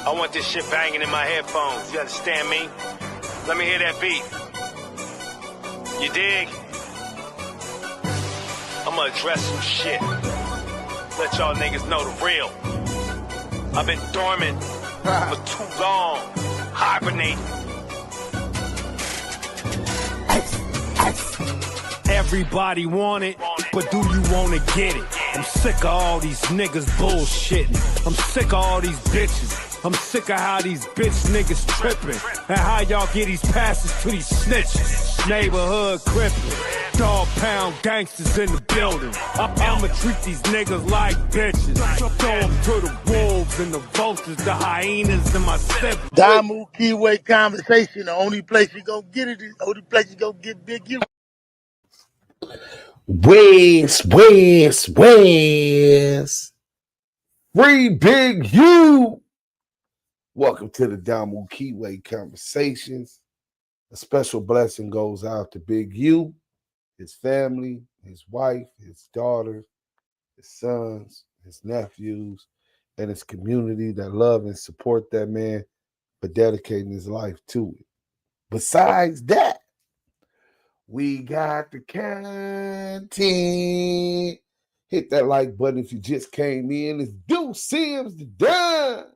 I want this shit banging in my headphones. You understand me? Let me hear that beat. You dig? I'ma address some shit. Let y'all niggas know the real. I've been dormant for too long. Hibernate. Everybody want it, but do you wanna get it? I'm sick of all these niggas bullshitting. I'm sick of all these bitches. I'm sick of how these bitch niggas tripping. And how y'all get these passes to these snitches. Neighborhood crippin'. Dog pound gangsters in the building. I'ma treat these niggas like bitches. Throw them to the wolves and the vultures, the hyenas and my siblings. Damu, Kiwe conversation. The only place you gonna get it is the only place you gonna get Big U. West. Free Big U. Welcome to the Damu Kiwe Conversations. A special blessing goes out to Big U, his family, his wife, his daughters, his sons, his nephews, and his community that love and support that man for dedicating his life to it. Besides that, we got the content. Hit that like button if you just came in. It's Duse M the Don.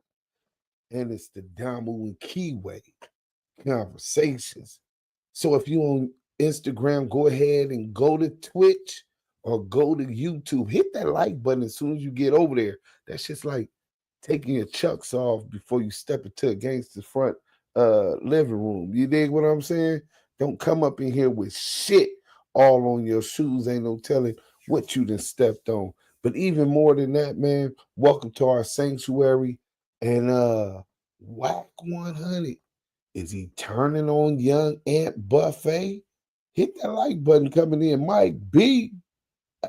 And it's the Damu and Kiwe Conversations. So if you on Instagram, go ahead and go to Twitch or go to YouTube. Hit that like button as soon as you get over there. That's just like taking your chucks off before you step into against the front living room. You dig what I'm saying? Don't come up in here with shit all on your shoes. Ain't no telling what you done stepped on. But even more than that, man, welcome to our sanctuary. And Wack100, is he turning on Young Ant Buffet? Hit that like button coming in. Mike B,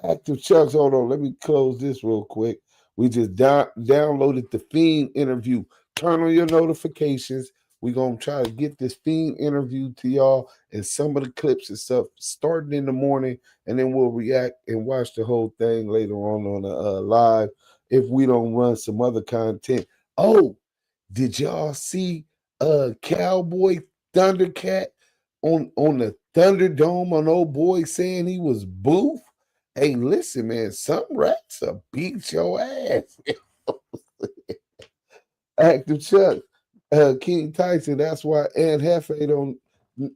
Active Chucks. Hold on, let me close this real quick. We just downloaded the Fiend interview. Turn on your notifications. We're going to try to get this Fiend interview to y'all and some of the clips and stuff starting in the morning, and then we'll react and watch the whole thing later on the live if we don't run some other content. Oh, did y'all see Cowboy Thundercat on the Thunderdome on old boy saying he was boof? Hey, listen, man, some rats will beat your ass. Active Chuck, King Tyson, that's why Aunt Jefe don't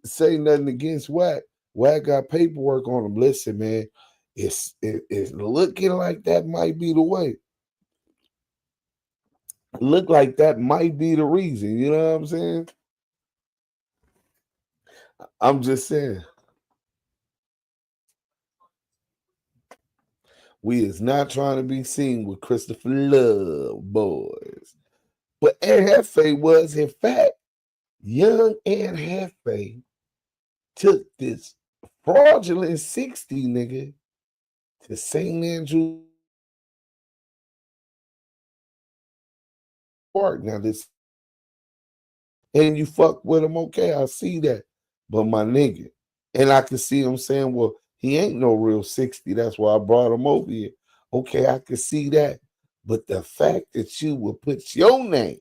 say nothing against Wack. Wack got paperwork on him. Listen, man, it's looking like that might be the way. Look like that might be the reason. You know what I'm saying? I'm just saying. We is not trying to be seen with Christopher Love, boys. But Aunt Jefe was, in fact, young Aunt Jefe took this fraudulent 60 nigga to St. Andrew Park. Now this, and you fuck with him, okay, I see that. But my nigga, and I can see him saying, well, he ain't no real 60. That's why I brought him over here. Okay, I can see that. But the fact that you will put your name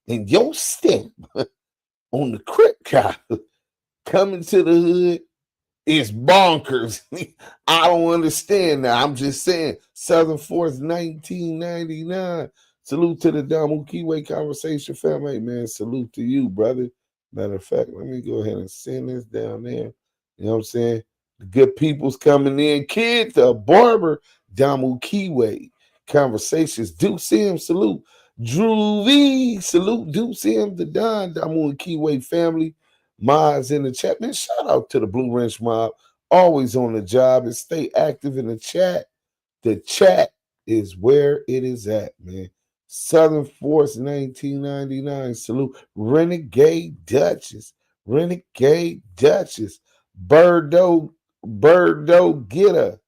and your stamp on the Crip Cop coming to the hood is bonkers. I don't understand that. I'm just saying, Southern Force 1999. Salute to the Damu Kiwe Conversation family, man. Salute to you, brother. Matter of fact, let me go ahead and send this down there. You know what I'm saying? The good people's coming in. Kid, the barber, Damu Kiwe Conversations. Duse M, salute. Drew V, salute. Duse M, the Don, Damu and Kiwe family. Mods in the chat. Man, shout out to the Blue Wrench Mob. Always on the job and stay active in the chat. The chat is where it is at, man. Southern Force 1999. Salute. Renegade Duchess. Renegade Duchess. Birdo Getter.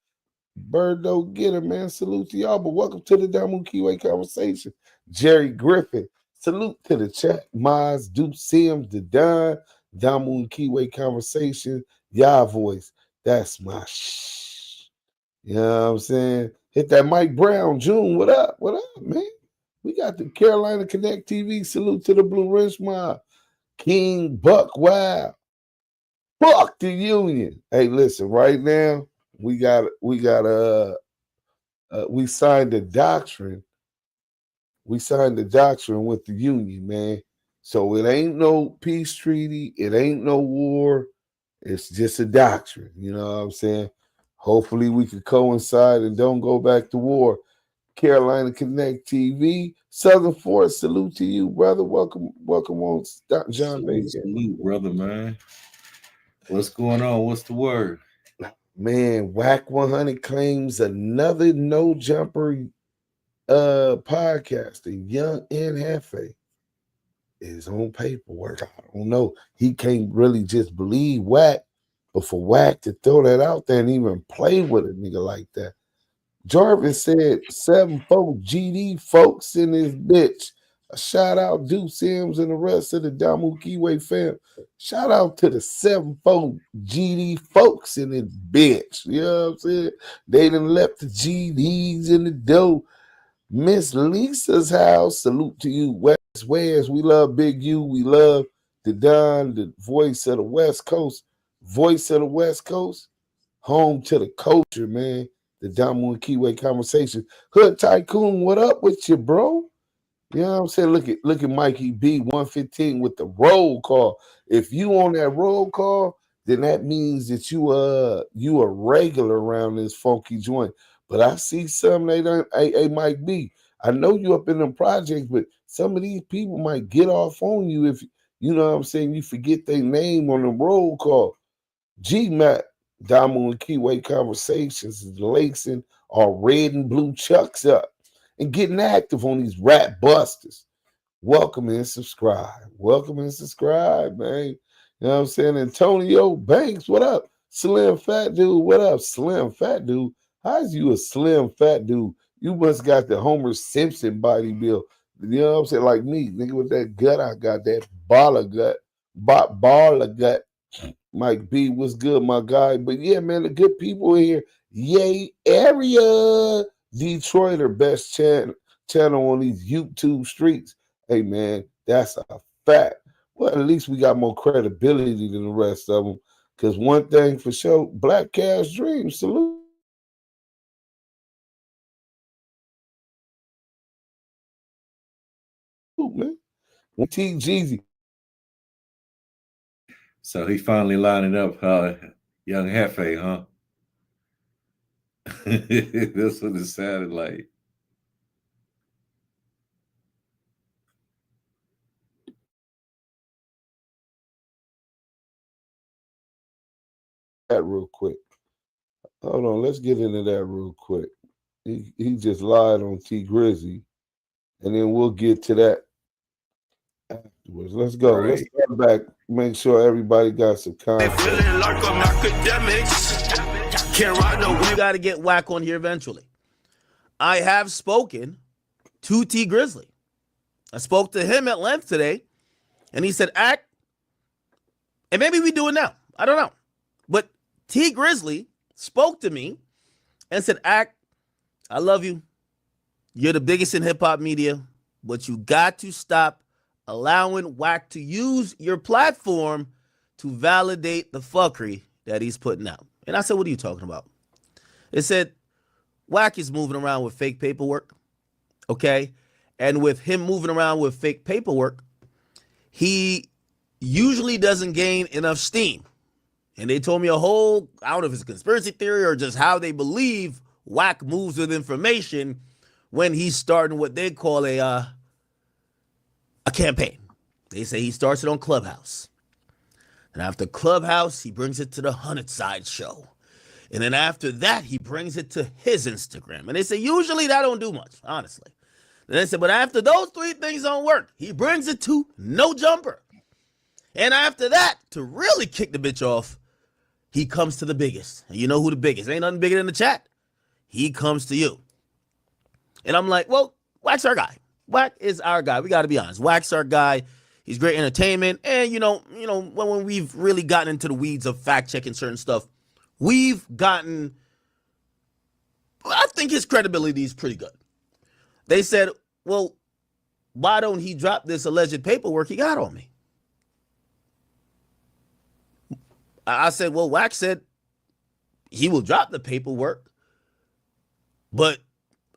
Birdo Getter, man. Salute to y'all. But welcome to the Damu Kiwe Conversation. Jerry Griffin. Salute to the chat. Maz, Duse M, the Don, Damu and Kiwe Conversation. Y'all voice. That's my shh. You know what I'm saying? Hit that Mike Brown. June, what up? What up, man? We got the Carolina Connect TV. Salute to the Blue Ridge Mob. King Buck Wild. Fuck the union. Hey, listen, right now, we signed the doctrine. We signed the doctrine with the union, man. So it ain't no peace treaty. It ain't no war. It's just a doctrine. You know what I'm saying? Hopefully we can coincide and don't go back to war. Carolina Connect TV, Southern Force, salute to you, brother. Welcome on, John Bacon. Salute, brother, man. What's going on? What's the word? Man, Wack100 claims another no jumper podcaster, Young Ant Jefe, is on paperwork. I don't know. He can't really just believe Wack, but for Wack to throw that out there and even play with a nigga like that. Jarvis said 7-4 GD folks in this bitch. A shout out Duse M and the rest of the Damu Kiwe fam. Shout out to the 7-4 GD folks in this bitch. You know what I'm saying? They done left the GDs in the dough. Miss Lisa's house. Salute to you, West West. We love Big U. We love the Don, the voice of the West Coast. Voice of the West Coast. Home to the culture, man. The Damu and Kiwe conversation. Hood Tycoon, what up with you, bro? You know what I'm saying? Look at Mikey B 115 with the roll call. If you on that roll call, then that means that you a regular around this funky joint. But I see some they don't. Hey, Mike B, I know you up in them projects, but some of these people might get off on you if you know what I'm saying. You forget their name on the roll call. G-Mac, Damu and Kiwe conversations is lacing our red and blue chucks up and getting active on these rap busters. Welcome and subscribe. Welcome and subscribe, man. You know what I'm saying? Antonio Banks, what up? Slim Fat Dude, what up? Slim Fat Dude. How's you a slim fat dude? You must got the Homer Simpson body build. You know what I'm saying? Like me, nigga, with that gut, I got that baller gut. Baller gut. Mike B, what's good, my guy? But yeah, man, the good people in here. Yay, area. Detroit, our best channel on these YouTube streets. Hey, man, that's a fact. Well, at least we got more credibility than the rest of them. Because one thing for sure, Black Cash Dreams, salute. Man. T Jeezy. So he finally lining up Young Jefe, huh? That's what it sounded like. That real quick. Hold on, let's get into that real quick. He just lied on Tee Grizzley, and then we'll get to that afterwards. Let's go. Right. Let's come back. Make sure everybody got some content. We got to get Wack on here eventually. I have spoken to Tee Grizzley. I spoke to him at length today, and he said, "Act," and maybe we do it now. I don't know, but Tee Grizzley spoke to me and said, "Act, I love you. You're the biggest in hip hop media, but you got to stop allowing Wack to use your platform to validate the fuckery that he's putting out." And I said, "What are you talking about?" It said, Wack is moving around with fake paperwork, okay? And with him moving around with fake paperwork, he usually doesn't gain enough steam. And they told me a whole, I don't know if it's a conspiracy theory or just how they believe Wack moves with information when he's starting what they call a campaign. They say he starts it on Clubhouse. And after Clubhouse, he brings it to the 100 Side Show. And then after that, he brings it to his Instagram. And they say usually that don't do much, honestly. And they said, but after those three things don't work, he brings it to No Jumper. And after that, to really kick the bitch off, he comes to the biggest. And you know who the biggest? Ain't nothing bigger than the chat. He comes to you. And I'm like, well, Wack's our guy. Wack is our guy. We got to be honest. Wack's our guy. He's great entertainment. And, you know, when we've really gotten into the weeds of fact-checking certain stuff, we've gotten, I think his credibility is pretty good. They said, well, why don't he drop this alleged paperwork he got on me? I said, well, Wack said he will drop the paperwork, but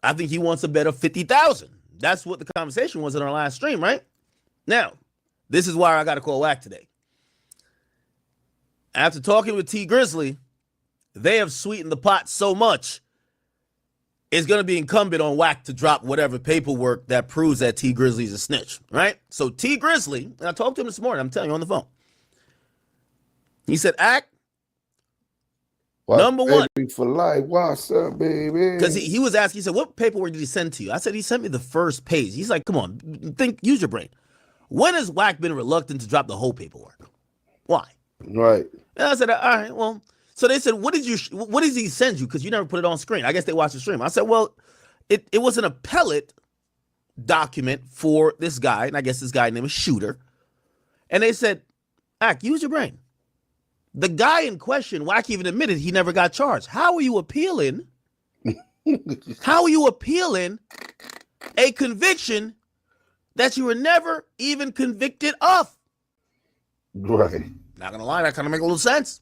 I think he wants a bet of 50,000. That's what the conversation was in our last stream, right? Now, this is why I got to call Wack today. After talking with Tee Grizzley, they have sweetened the pot so much, it's going to be incumbent on Wack to drop whatever paperwork that proves that Tee Grizzley is a snitch, right? So Tee Grizzley, and I talked to him this morning, I'm telling you on the phone. He said, Act, number one. For life, what's up, baby? Because he was asking, he said, what paperwork did he send to you? I said, he sent me the first page. He's like, come on, use your brain. When has Wack been reluctant to drop the whole paperwork? Why? Right. And I said, all right, well, so they said, what did he send you? Because you never put it on screen. I guess they watched the stream. I said, well, it was an appellate document for this guy, and I guess this guy named is Shooter. And they said, Ack, use your brain. The guy in question, Wack even admitted he never got charged. How are you appealing? How are you appealing a conviction that you were never even convicted of? Right. Not gonna lie, that kind of make a little sense.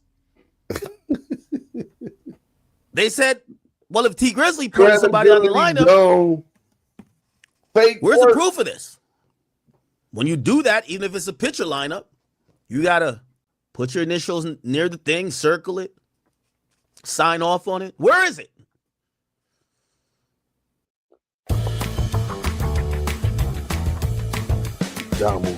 They said, well, if Tee Grizzley put somebody on the lineup, where's the proof of this? When you do that, even if it's a picture lineup, you gotta put your initials near the thing, circle it, sign off on it. Where is it? Damu.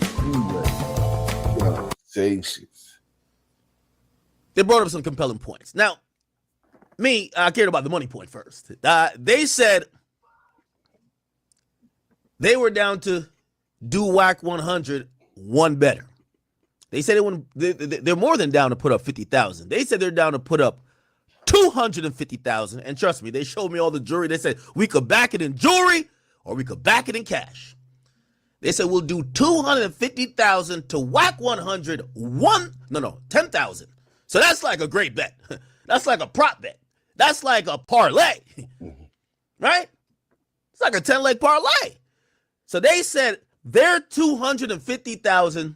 They brought up some compelling points. Now, me, I cared about the money point first. They said they were down to do Wack100 one better. They said they're more than down to put up 50,000. They said they're down to put up 250,000. And trust me, they showed me all the jewelry. They said we could back it in jewelry or we could back it in cash. They said we'll do 250,000 to Wack100 10,000. So that's like a great bet. That's like a prop bet. That's like a parlay, right? It's like a 10-leg parlay. So they said they're 250,000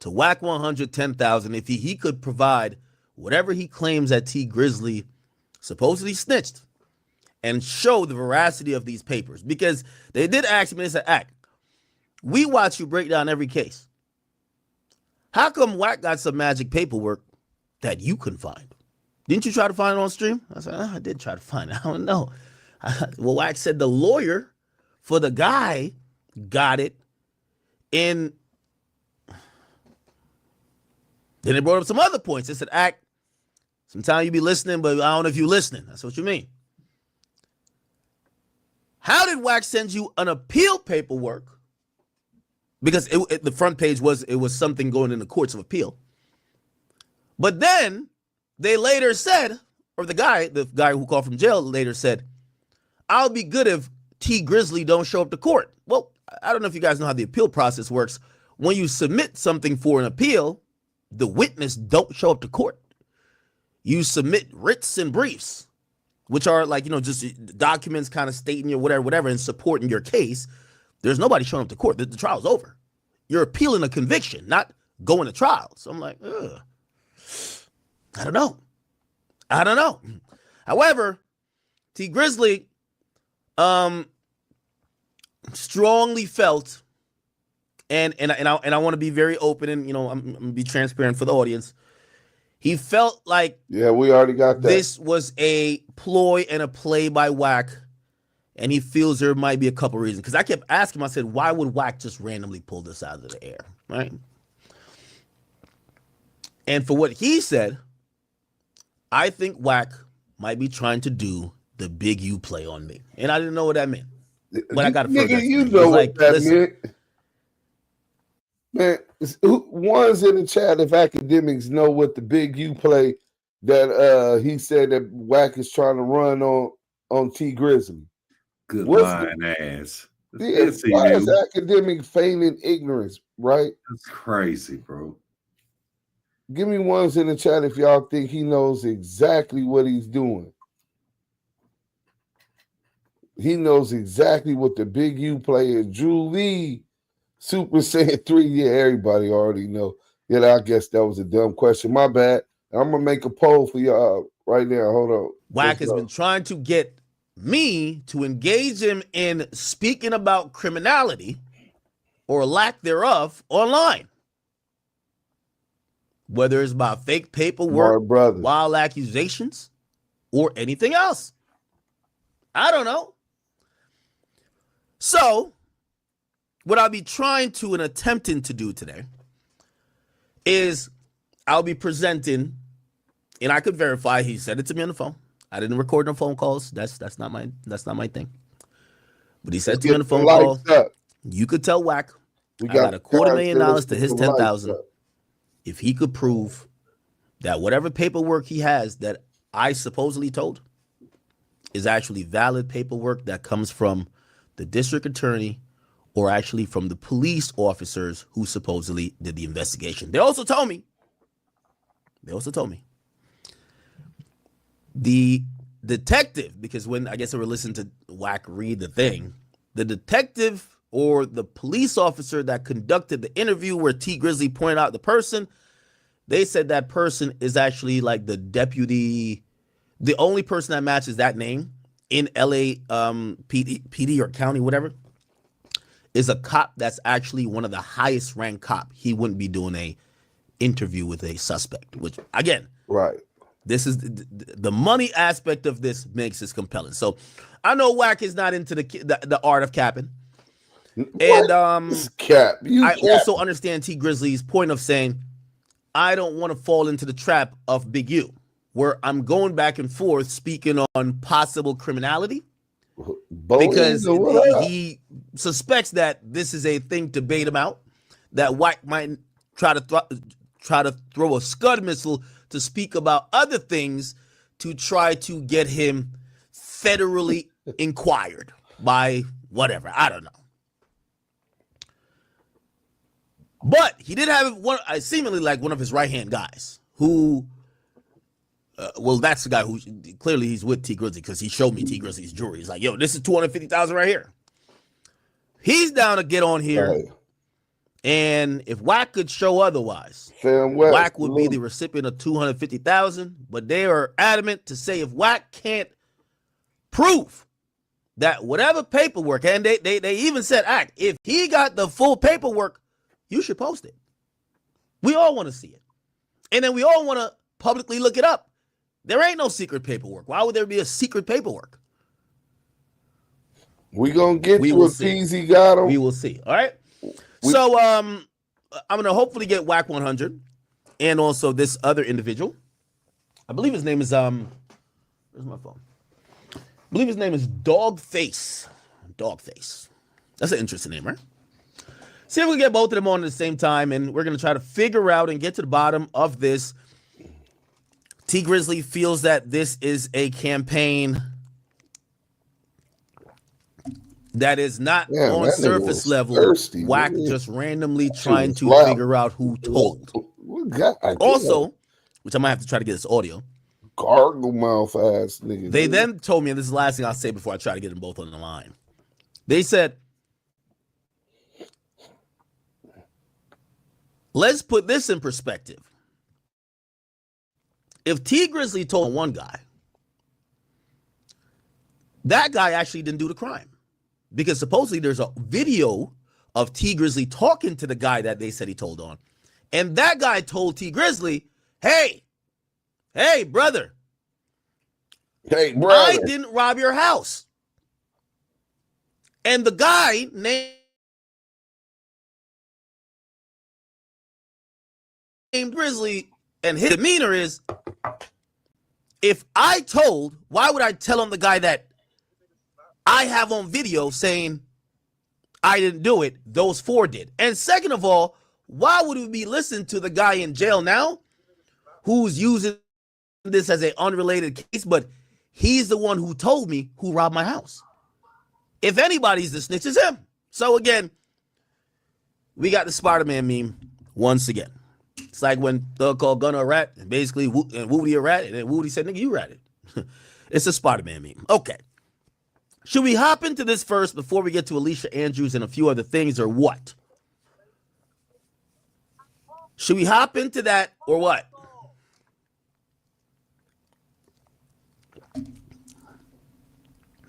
to Wack100 10,000 if he could provide whatever he claims that Tee Grizzley supposedly snitched and show the veracity of these papers. Because they did ask me, they said, Ack, we watch you break down every case. How come Wack got some magic paperwork that you couldn't find? Didn't you try to find it on stream? I said, I did try to find it. I don't know. Well, Wack said the lawyer for the guy got it in. Then they brought up some other points. They said, Ack, sometimes you be listening, but I don't know if you're listening. That's what you mean. How did Wack send you an appeal paperwork? Because the front page was something going in the courts of appeal. But then they later said, or the guy who called from jail later said, I'll be good if Tee Grizzley don't show up to court. Well, I don't know if you guys know how the appeal process works. When you submit something for an appeal, the witness don't show up to court. You submit writs and briefs, which are like, just documents kind of stating your whatever and supporting your case. There's nobody showing up to court. The trial's over. You're appealing a conviction, not going to trial. So I'm like, ugh. I don't know. However, Tee Grizzley strongly felt, and I want to be very open and I'm gonna be transparent for the audience. He felt like we already got that. This was a ploy and a play by Wack, and he feels there might be a couple reasons. Because I kept asking him, I said, why would Wack just randomly pull this out of the air, right? And for what he said, I think Wack might be trying to do the big U play on me. And I didn't know what that meant. But I got to further. You know what that meant. Man, one's in the chat if academics know what the big U play that he said that Wack is trying to run on Tee Grizzley. Good lying ass. Why is academic feigning ignorance, right? That's crazy, bro. Give me ones in the chat if y'all think he knows exactly what he's doing. He knows exactly what the Big U player, Drew Lee, Super Saiyan 3. Yeah, everybody already know. Yeah, I guess that was a dumb question. My bad. I'm going to make a poll for y'all right now. Hold on. Wack has been trying to get me to engage him in speaking about criminality or lack thereof online. Whether it's about fake paperwork, wild accusations, or anything else. I don't know. So, what I'll be trying to and attempting to do today is I'll be presenting, and I could verify he said it to me on the phone. I didn't record no phone calls. That's not my thing. But he said to me on the phone call, you could tell Wack I got $250,000 to his 10,000 if he could prove that whatever paperwork he has that I supposedly told is actually valid paperwork that comes from the district attorney or actually from the police officers who supposedly did the investigation. They also told me the detective, because when I guess they were listening to Wack read the thing, the detective or the police officer that conducted the interview where Tee Grizzley pointed out the person, they said that person is actually like the deputy, the only person that matches that name in LA PD or county, whatever, is a cop that's actually one of the highest ranked cop. He wouldn't be doing a interview with a suspect, which again, right. This is the money aspect of this makes this compelling. So I know Wack is not into the art of capping. And I also understand Tee Grizzley's point of saying, I don't want to fall into the trap of Big U, where I'm going back and forth speaking on possible criminality because he suspects that this is a thing to bait him out, that Wack might try to throw a Scud missile to speak about other things to try to get him federally inquired by whatever. I don't know. But he did have seemingly like one of his right-hand guys who, well, that's the guy who clearly he's with Tee Grizzley because he showed me Tee Grizzley's jewelry. He's like, yo, this is $250,000 right here. He's down to get on here. Right. And if Wack could show otherwise, Wack would be the recipient of $250,000. But they are adamant to say if Wack can't prove that whatever paperwork, and they even said, if he got the full paperwork, you should post it. We all want to see it. And then we all want to publicly look it up. There ain't no secret paperwork. Why would there be a secret paperwork? We gonna get you a Peasy got him. We will see. All right. So I'm gonna hopefully get Wack100 and also this other individual. I believe his name is where's my phone? I believe his name is Dogface. Dogface. That's an interesting name, right? See if we can get both of them on at the same time, and we're gonna try to figure out and get to the bottom of this. Tee Grizzley feels that this is a campaign that is not on surface level. Thirsty, Wack just randomly trying to figure out who told. Also, which I might have to try to get this audio. Gargle mouth ass nigga. They then told me, and this is the last thing I'll say before I try to get them both on the line. They said, let's put this in perspective. If Tee Grizzley told one guy, that guy actually didn't do the crime. Because supposedly there's a video of Tee Grizzley talking to the guy that they said he told on. And that guy told Tee Grizzley, hey, brother. Hey, brother. I didn't rob your house. And the guy named Grizzly, and his demeanor is, if I told, why would I tell on the guy that I have on video saying I didn't do it? Those four did. And second of all, why would we be listening to the guy in jail now who's using this as an unrelated case, but he's the one who told me who robbed my house? If anybody's the snitch, it's him. So again, we got the Spider-Man meme once again. It's like when Thug called Gunner a rat, and basically Woody a rat, and then Woody said, nigga, you ratted. It's a Spider-Man meme. Okay. Should we hop into this first before we get to Alicia Andrews and a few other things, or what? Should we hop into that or what?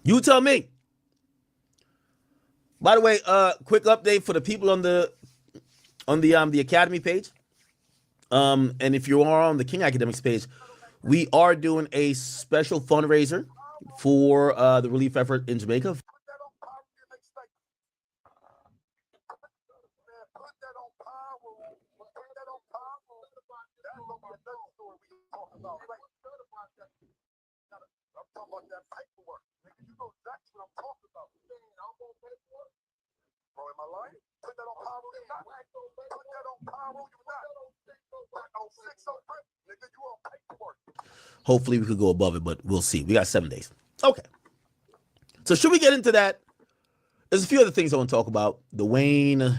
You tell me. By the way, quick update for the people on the Academy page. And if you are on the King Academics page, we are doing a special fundraiser for the relief effort in Jamaica. Hopefully we could go above it, but we'll see. We got 7 days. Okay. So should we get into that? There's a few other things I want to talk about. The Wayne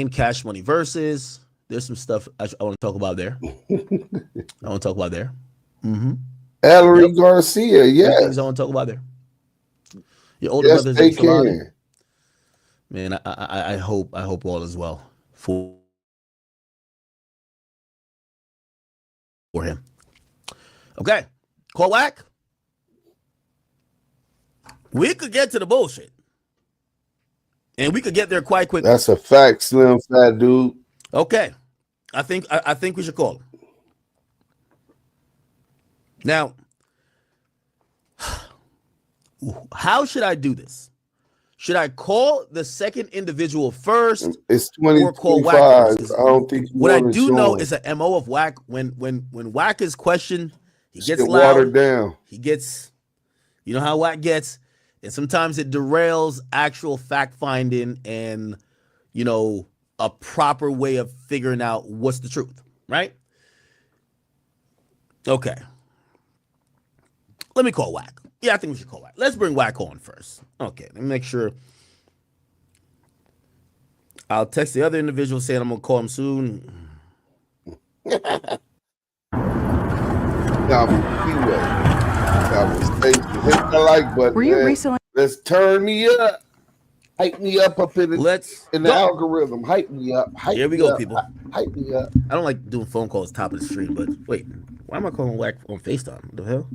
Cash Money versus. There's some stuff I want to talk about there. Mm-hmm. Ellery Garcia, yeah. Things I want to talk about there. Your older Yes, brothers they in Solani. can. Man, I hope all is well for him. Okay, call Wack. We could get to the bullshit, and we could get there quite quickly. That's a fact, Slim Fat Dude. Okay, I think we should call him now. How should I do this? Should I call the second individual first? It's or call 2025. Wack? I don't think what I do know is a MO of Wack. When Wack is questioned, he gets loud. Watered down. He gets, you know how Wack gets, and sometimes it derails actual fact finding and, you know, a proper way of figuring out what's the truth, right? Okay. Let me call Wack. Yeah, I think we should call Wack. Let's bring Wack on first. Okay, let me make sure. I'll text the other individual saying I'm going to call him soon. Damu, Kiwe. Hit the like button. Were you recently? Let's turn me up. Hype me up in the algorithm. Hype me up. Here we go, people. Hype me up. I don't like doing phone calls top of the stream, but wait. Why am I calling Wack on FaceTime? What the hell?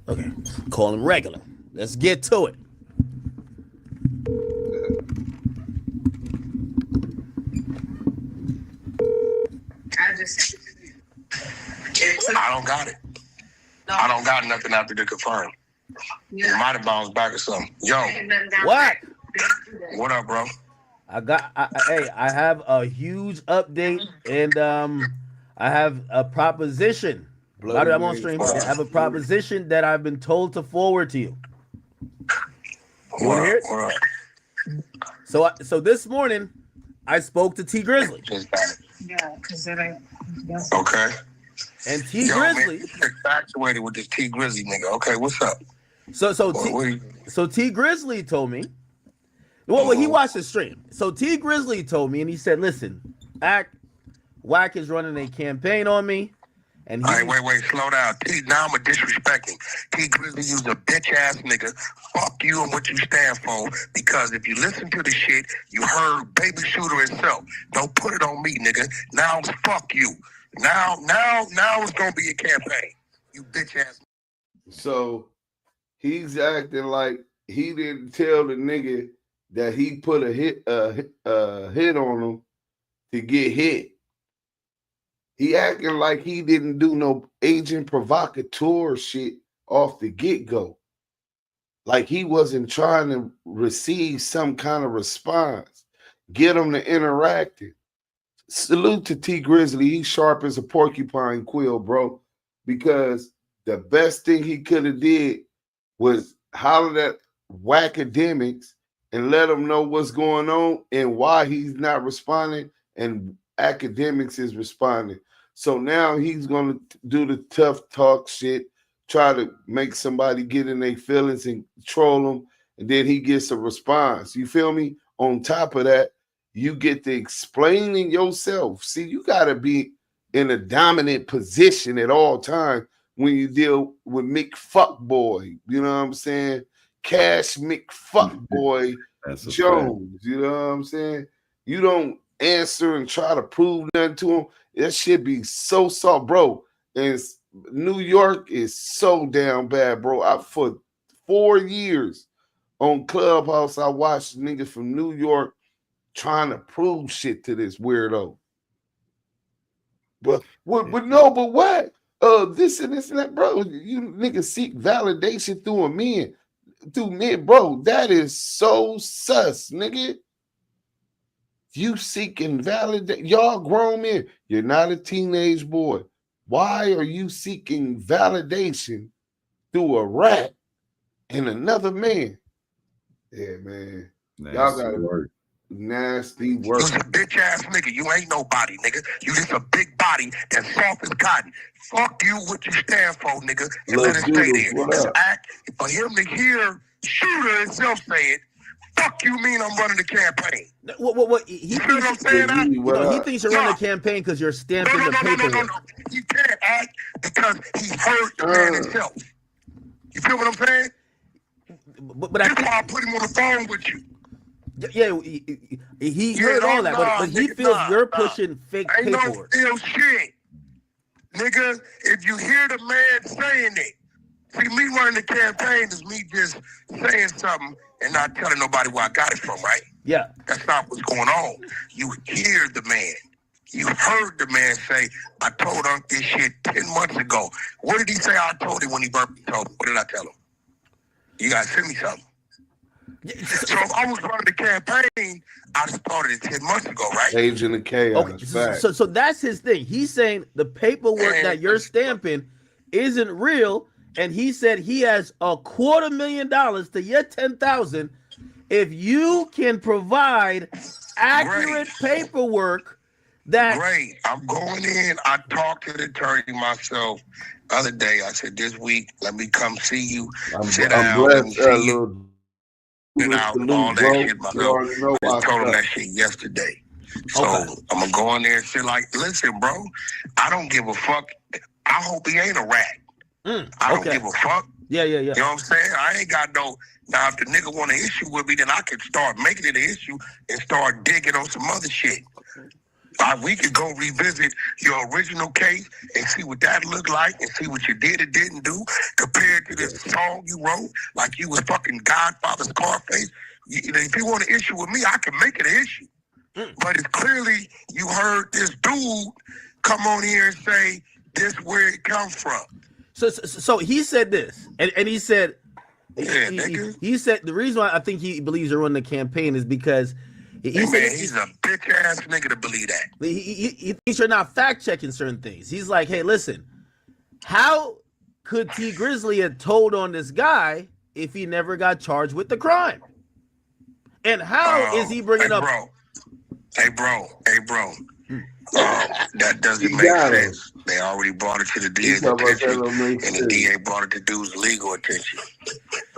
Okay, call him regular. Let's get to it. I don't got it. No. I don't got nothing after to confirm. Yeah. It might have bounced back or something. Yo. What? What up, bro? I have a huge update, and I have a proposition. I'm on stream. I have a proposition that I've been told to forward to you. You want to hear it? So this morning, I spoke to Tee Grizzley. Yeah, because it ain't. Okay. And Tee Grizzley infatuated with this Tee Grizzley nigga. Okay, what's up? So Tee Grizzley told me. Well, he watched the stream. So Tee Grizzley told me, and he said, "Listen, Wack is running a campaign on me." And wait, slow down. Now I'm a disrespecting. Tee Grizzley, you's a bitch ass nigga. Fuck you and what you stand for. Because if you listen to the shit, you heard Baby Shooter himself. Don't put it on me, nigga. Now it's fuck you. Now it's gonna be a campaign. You bitch ass. So he's acting like he didn't tell the nigga that he put a hit on him to get hit. He acting like he didn't do no agent provocateur shit off the get-go. Like he wasn't trying to receive some kind of response. Get him to interacting. Salute to Tee Grizzley. He's sharp as a porcupine quill, bro. Because the best thing he could have did was holler at Wackademics and let them know what's going on and why he's not responding, and Academics is responding. So now he's going to do the tough talk shit, try to make somebody get in their feelings and troll them, and then he gets a response. You feel me? On top of that, you get to explaining yourself. See, you got to be in a dominant position at all times when you deal with McFuckboy. You know what I'm saying? Cash McFuckboy Jones. You know what I'm saying? You don't answer and try to prove nothing to him. That shit be so soft, bro. And New York is so damn bad, bro. For 4 years on Clubhouse, I watched niggas from New York trying to prove shit to this weirdo. But what? This and that, bro. You niggas seek validation through men, bro. That is so sus, nigga. You seeking validation. Y'all grown men. You're not a teenage boy. Why are you seeking validation through a rat and another man? Yeah, man. Y'all gotta work. Nasty work. You's a bitch ass nigga. You ain't nobody, nigga. You just a big body that's soft as cotton. Fuck you, what you stand for, nigga. And let it stay there. This act, for him to hear Shooter himself say it, fuck you mean I'm running the campaign. What he thinks, what I'm saying? He thinks you're running the campain because you're stamping the paperwork. No. He can't act because he heard the man himself. You feel what I'm saying? But that's why I put him on the phone with you. Yeah, he heard all that, but he feels you're pushing fake paperwork. Ain't no shit. Nigga, if you hear the man saying it, see, me running the campaign is me just saying something and not telling nobody where I got it from, right? Yeah. That's not what's going on. You hear the man. You heard the man say, I told Unc this shit 10 months ago. What did he say I told him when he burped me? What did I tell him? You gotta send me something. So if I was running the campaign, I started it 10 months ago, right? Agent of chaos. Okay, so that's his thing. He's saying the paperwork that you're stamping isn't real, and he said he has $250,000 to your $10,000 if you can provide accurate paperwork. That great. I'm going in. I talked to the attorney myself the other day. I said, this week, let me come see you. Sit down. Let me see you. And out all that shit myself. I just told him that shit yesterday. So I'm gonna go in there and say, like, listen, bro, I don't give a fuck. I hope he ain't a rat. I don't give a fuck. Yeah. You know what I'm saying? I ain't got no. Now, if the nigga want an issue with me, then I can start making it an issue and start digging on some other shit. We could go revisit your original case and see what that looked like and see what you did or didn't do compared to this song you wrote like you was fucking Godfather Scarface. If you want an issue with me, I can make it an issue. But it's clearly you heard this dude come on here and say this where it comes from. So he said this, and he said, he said the reason why I think he believes you're running the campaign is because he's a bitch ass nigga to believe that. He thinks you're not fact checking certain things. He's like, hey, listen, how could Tee Grizzley have told on this guy if he never got charged with the crime? And how is he bringing up? Hey, bro. That doesn't make sense. They already brought it to the DA's attention, and the DA brought it to Dude's legal attention.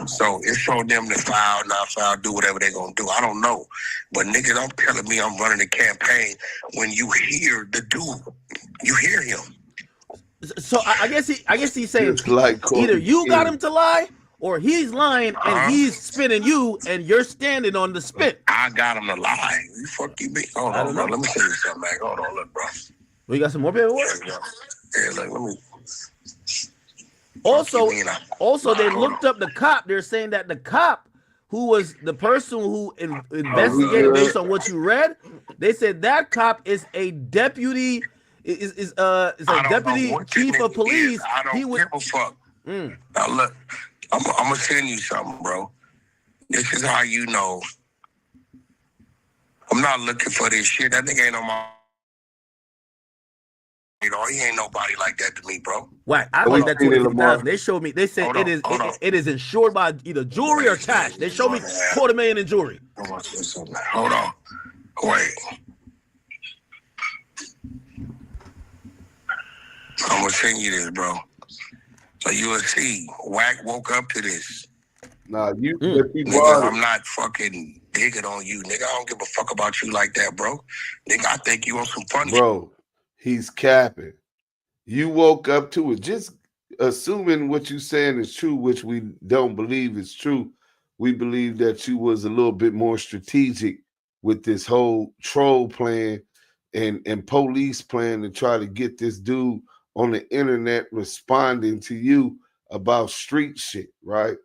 So it's on them to file, not file, do whatever they're going to do. I don't know. But niggas, don't telling me I'm running the campaign when you hear the dude. You hear him. So I guess he's saying like either you got him to lie or he's lying and he's spinning you and you're standing on the spin. I got him to lie. You fuck you, me. Hold on, bro. Let me tell you something, man. Hold on, look, bro. Well, you got some more paperwork? Yeah, look, let me. Also, they looked up the cop. They're saying that the cop who was the person who investigated based on what you read, they said that cop is a deputy, is a deputy chief of police. I don't give a fuck. Now look, I'm gonna send you something, bro. This is how you know I'm not looking for this shit. That nigga ain't on my. You know, he ain't nobody like that to me, bro. Wack, I like that 250,000. They showed me. They said it is insured by either jewelry or cash. They showed me $250,000 in jewelry. Hold on. Wait. I'm gonna send you this, bro. So you will see. Wack woke up to this. Nah, nigga, I'm not fucking digging on you, nigga. I don't give a fuck about you like that, bro. Nigga, I think you on some funny bro. He's capping. You woke up to it. Just assuming what you're saying is true, which we don't believe is true, we believe that you was a little bit more strategic with this whole troll plan and police plan to try to get this dude on the internet responding to you about street shit, right?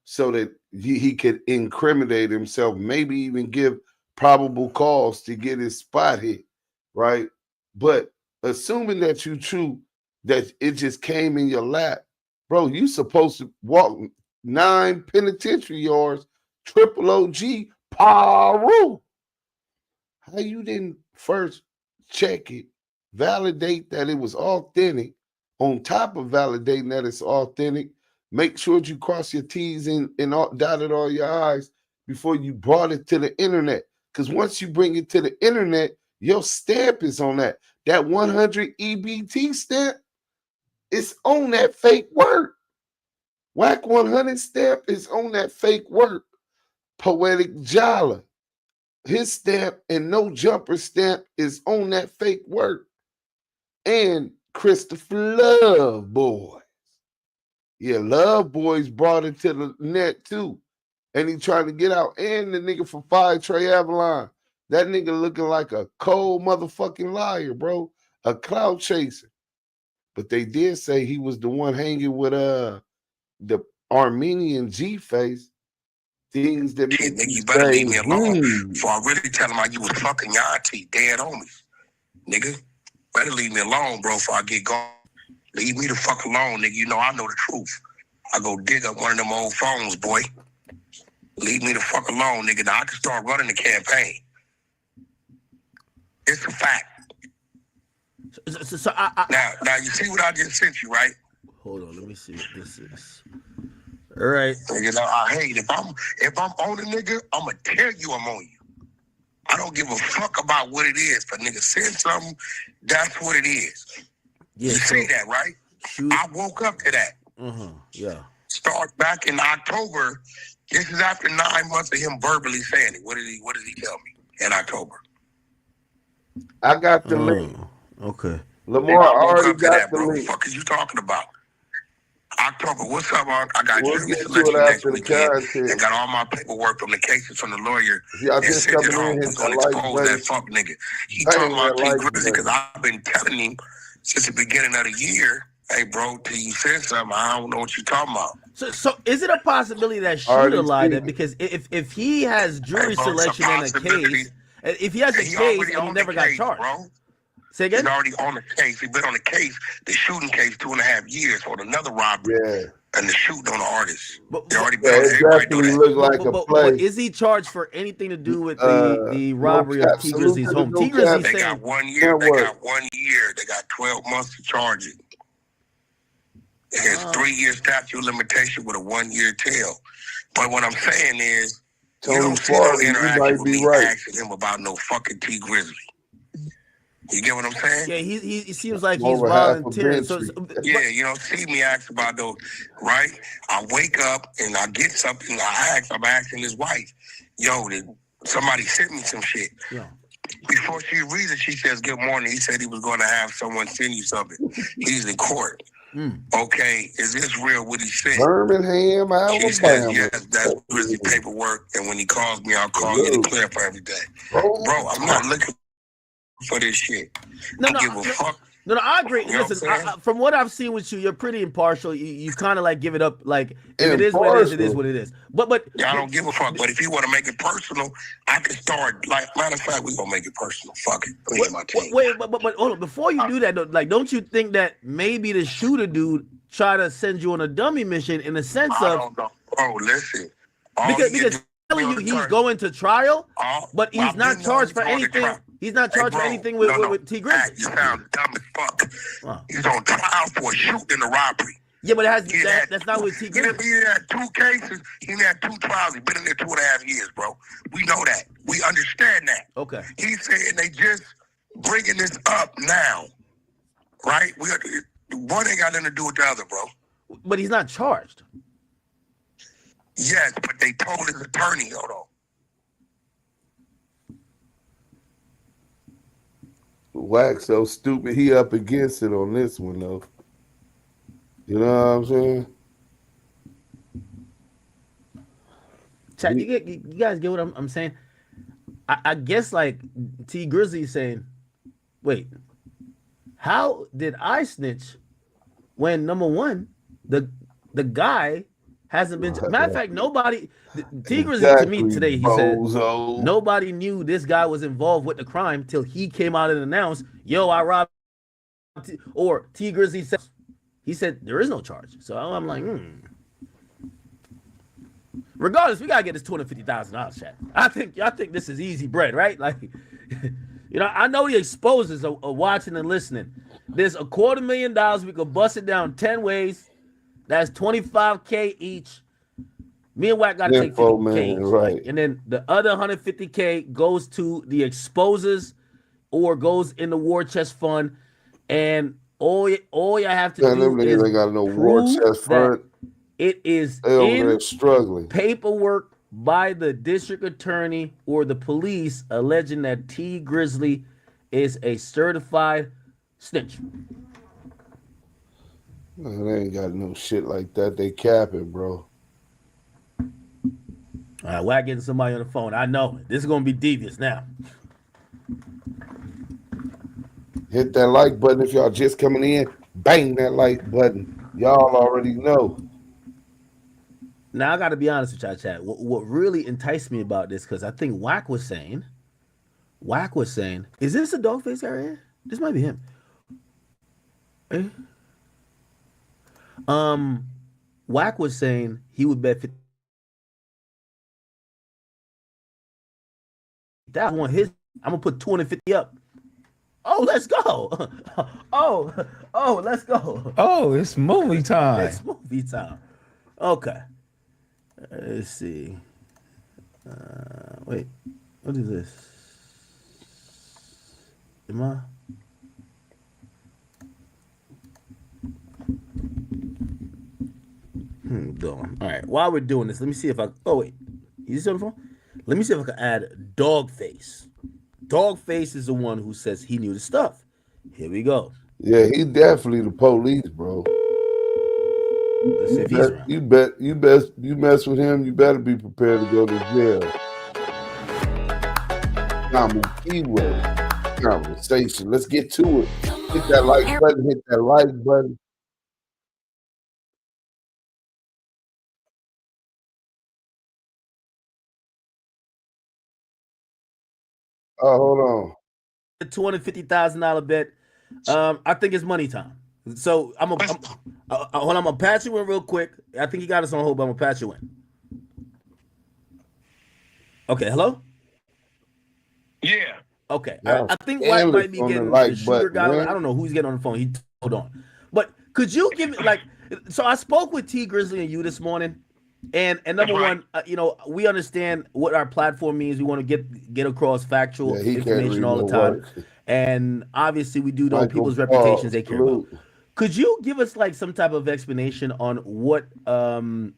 So that he could incriminate himself, maybe even give probable cause to get his spot hit, right? But assuming that you true, that it just came in your lap, bro, you supposed to walk 9 penitentiary yards, triple OG, Paru. How you didn't first check it, validate that it was authentic, on top of validating that it's authentic, make sure you cross your T's and dotted all your I's before you brought it to the internet. Because once you bring it to the internet, your stamp is on that. That 100 EBT stamp is on that fake work. Wack100 stamp is on that fake work. Poetic Jala, his stamp and no jumper stamp is on that fake work. And Christopher Love Boys. Yeah, Love Boys brought it to the net too. And he trying to get out. And the nigga from Fire Trey Avalon. That nigga looking like a cold motherfucking liar, bro. A cloud chaser. But they did say he was the one hanging with the Armenian G-Face. Things that shit, nigga, you better leave me alone before I really tell him how you was fucking your auntie, dead homies. Nigga, better leave me alone, bro, before I get gone. Leave me the fuck alone, nigga. You know I know the truth. I go dig up one of them old phones, boy. Leave me the fuck alone, nigga. Now I can start running the campaign. It's a fact. Now you see what I just sent you, right? Hold on, let me see what this is. All right. You know, I hate if I'm on a nigga, I'ma tell you I'm on you. I don't give a fuck about what it is. But nigga, send something, that's what it is. Yeah, you see that, right? Shoot. I woke up to that. Yeah. Start back in October. This is after 9 months of him verbally saying it. What did he tell me in October? I got the link. Okay. Lamar already got that, the bro. link. What the fuck is you talking about? October, what's up, Unc? I got we'll you selection next weekend and got all my paperwork from the cases from the lawyer and sent it home. He's going to expose that fuck nigga. He talking about Tee Grizzley because I've been telling him since the beginning of the year, hey, bro, till you said something, I don't know what you're talking about. So is it a possibility that Shooter lied then? Because if he has jury selection in a case, if he has a case and he never got charged, bro. Say again? He's already on the case. He's been on the case, the shooting case, 2.5 years on another robbery. Yeah. And the shooting on the artist. They already been on definitely look like a play. But is he charged for anything to do with the robbery of Tee Grizzley's home? Tee Grizzley they got 1 year. They got 1 year. They got 12 months to charge it. There's 3 year statute of limitation with a 1 year tail. But what I'm saying is, you don't see no interaction with me asking him about no fucking Tee Grizzley. You get what I'm saying? Yeah, he seems like he's volunteering. So, yeah, you don't see me ask about those, right? I wake up and I get something. I'm asking his wife, yo, did somebody sent me some shit? Yeah. Before she reads it, she says, good morning. He said he was going to have someone send you something. He's in court. Okay, is this real what he said? Birmingham, Alabama. She says, yes, that's Grizzly paperwork. And when he calls me, I'll call you to clarify everything. Bro, I'm not looking for this shit. I give a fuck. No, I agree. Listen, from what I've seen with you, you're pretty impartial. You kind of like give it up. Like if it is what it is, it is what it is. But yeah, I don't give a fuck. But if you want to make it personal, I can start. Like matter of fact, we gonna make it personal. Fuck it. Wait, but hold on. Before you do that, though, like, don't you think that maybe the shooter dude try to send you on a dummy mission in the sense of? I don't know. Bro, listen. Because telling you he's going to trial, but he's not charged for anything. He's not charged for anything with Tee Grizzley. You sound dumb as fuck. He's on trial for a shooting and a robbery. Yeah, but that's not with Tee Grizzley. He had 2 cases. He had 2 trials. He's been in there 2.5 years, bro. We know that. We understand that. Okay. He's saying they just bringing this up now, right? One ain't got nothing to do with the other, bro. But he's not charged. Yes, but they told his attorney, hold on. Wack so stupid, he up against it on this one though. You know what I'm saying? Chat, you guys get what I'm saying? I guess like Tee Grizzley saying, wait, how did I snitch when number one, the guy hasn't been matter of fact, nobody Tee Grizzley to me today, he said nobody knew this guy was involved with the crime till he came out and announced, yo, I robbed or Tee Grizzley said he said there is no charge. So I'm like, regardless, we gotta get this $250,000, chat. I think this is easy bread, right? Like, you know, I know the exposers are watching and listening. There's $250,000. We could bust it down 10 ways. That's $25K each. Me and Wack gotta take $50K each, right? And then the other $150K goes to the exposers or goes in the war chest fund. And all you have to do is ain't got no war chest fund. It is in struggling paperwork by the district attorney or the police alleging that Tee Grizzley is a certified snitch. Man, they ain't got no shit like that. They capping, bro. All right, Wack getting somebody on the phone. I know this is gonna be devious now. Hit that like button if y'all just coming in. Bang that like button. Y'all already know. Now I got to be honest with y'all, chat. What really enticed me about this, because I think Wack was saying, is this a dog face guy right here? This might be him. Eh? Wack was saying he would bet 50. That one his. I'm gonna put 250 up. Oh, let's go. Oh, let's go. Oh, it's movie time. It's movie time. Okay. Let's see. Wait, what is this? Am I? Going. All right. While we're doing this, let me see if I. Oh wait, is this on the phone? Let me see if I can add Dogface. Dogface is the one who says he knew the stuff. Here we go. Yeah, he definitely the police, bro. Let's see if he's around. You mess with him, you better be prepared to go to jail. Damu, Kiwe, conversation. Let's get to it. Hit that like button. Hit that like button. Oh, hold on. The $250,000 bet. I think it's money time. So hold on, I'm gonna patch you in real quick. I think he got us on hold, but I'm gonna patch you in. Okay, hello? Yeah. Okay. I think Wack might be getting the shooter guy. I don't know who's getting on the phone. He hold on. But could you give me so I spoke with Tee Grizzley and you this morning. And number one, you know, we understand what our platform means. We want to get across factual information all the time. And obviously we do know people's reputations they care about. Could you give us like some type of explanation on what you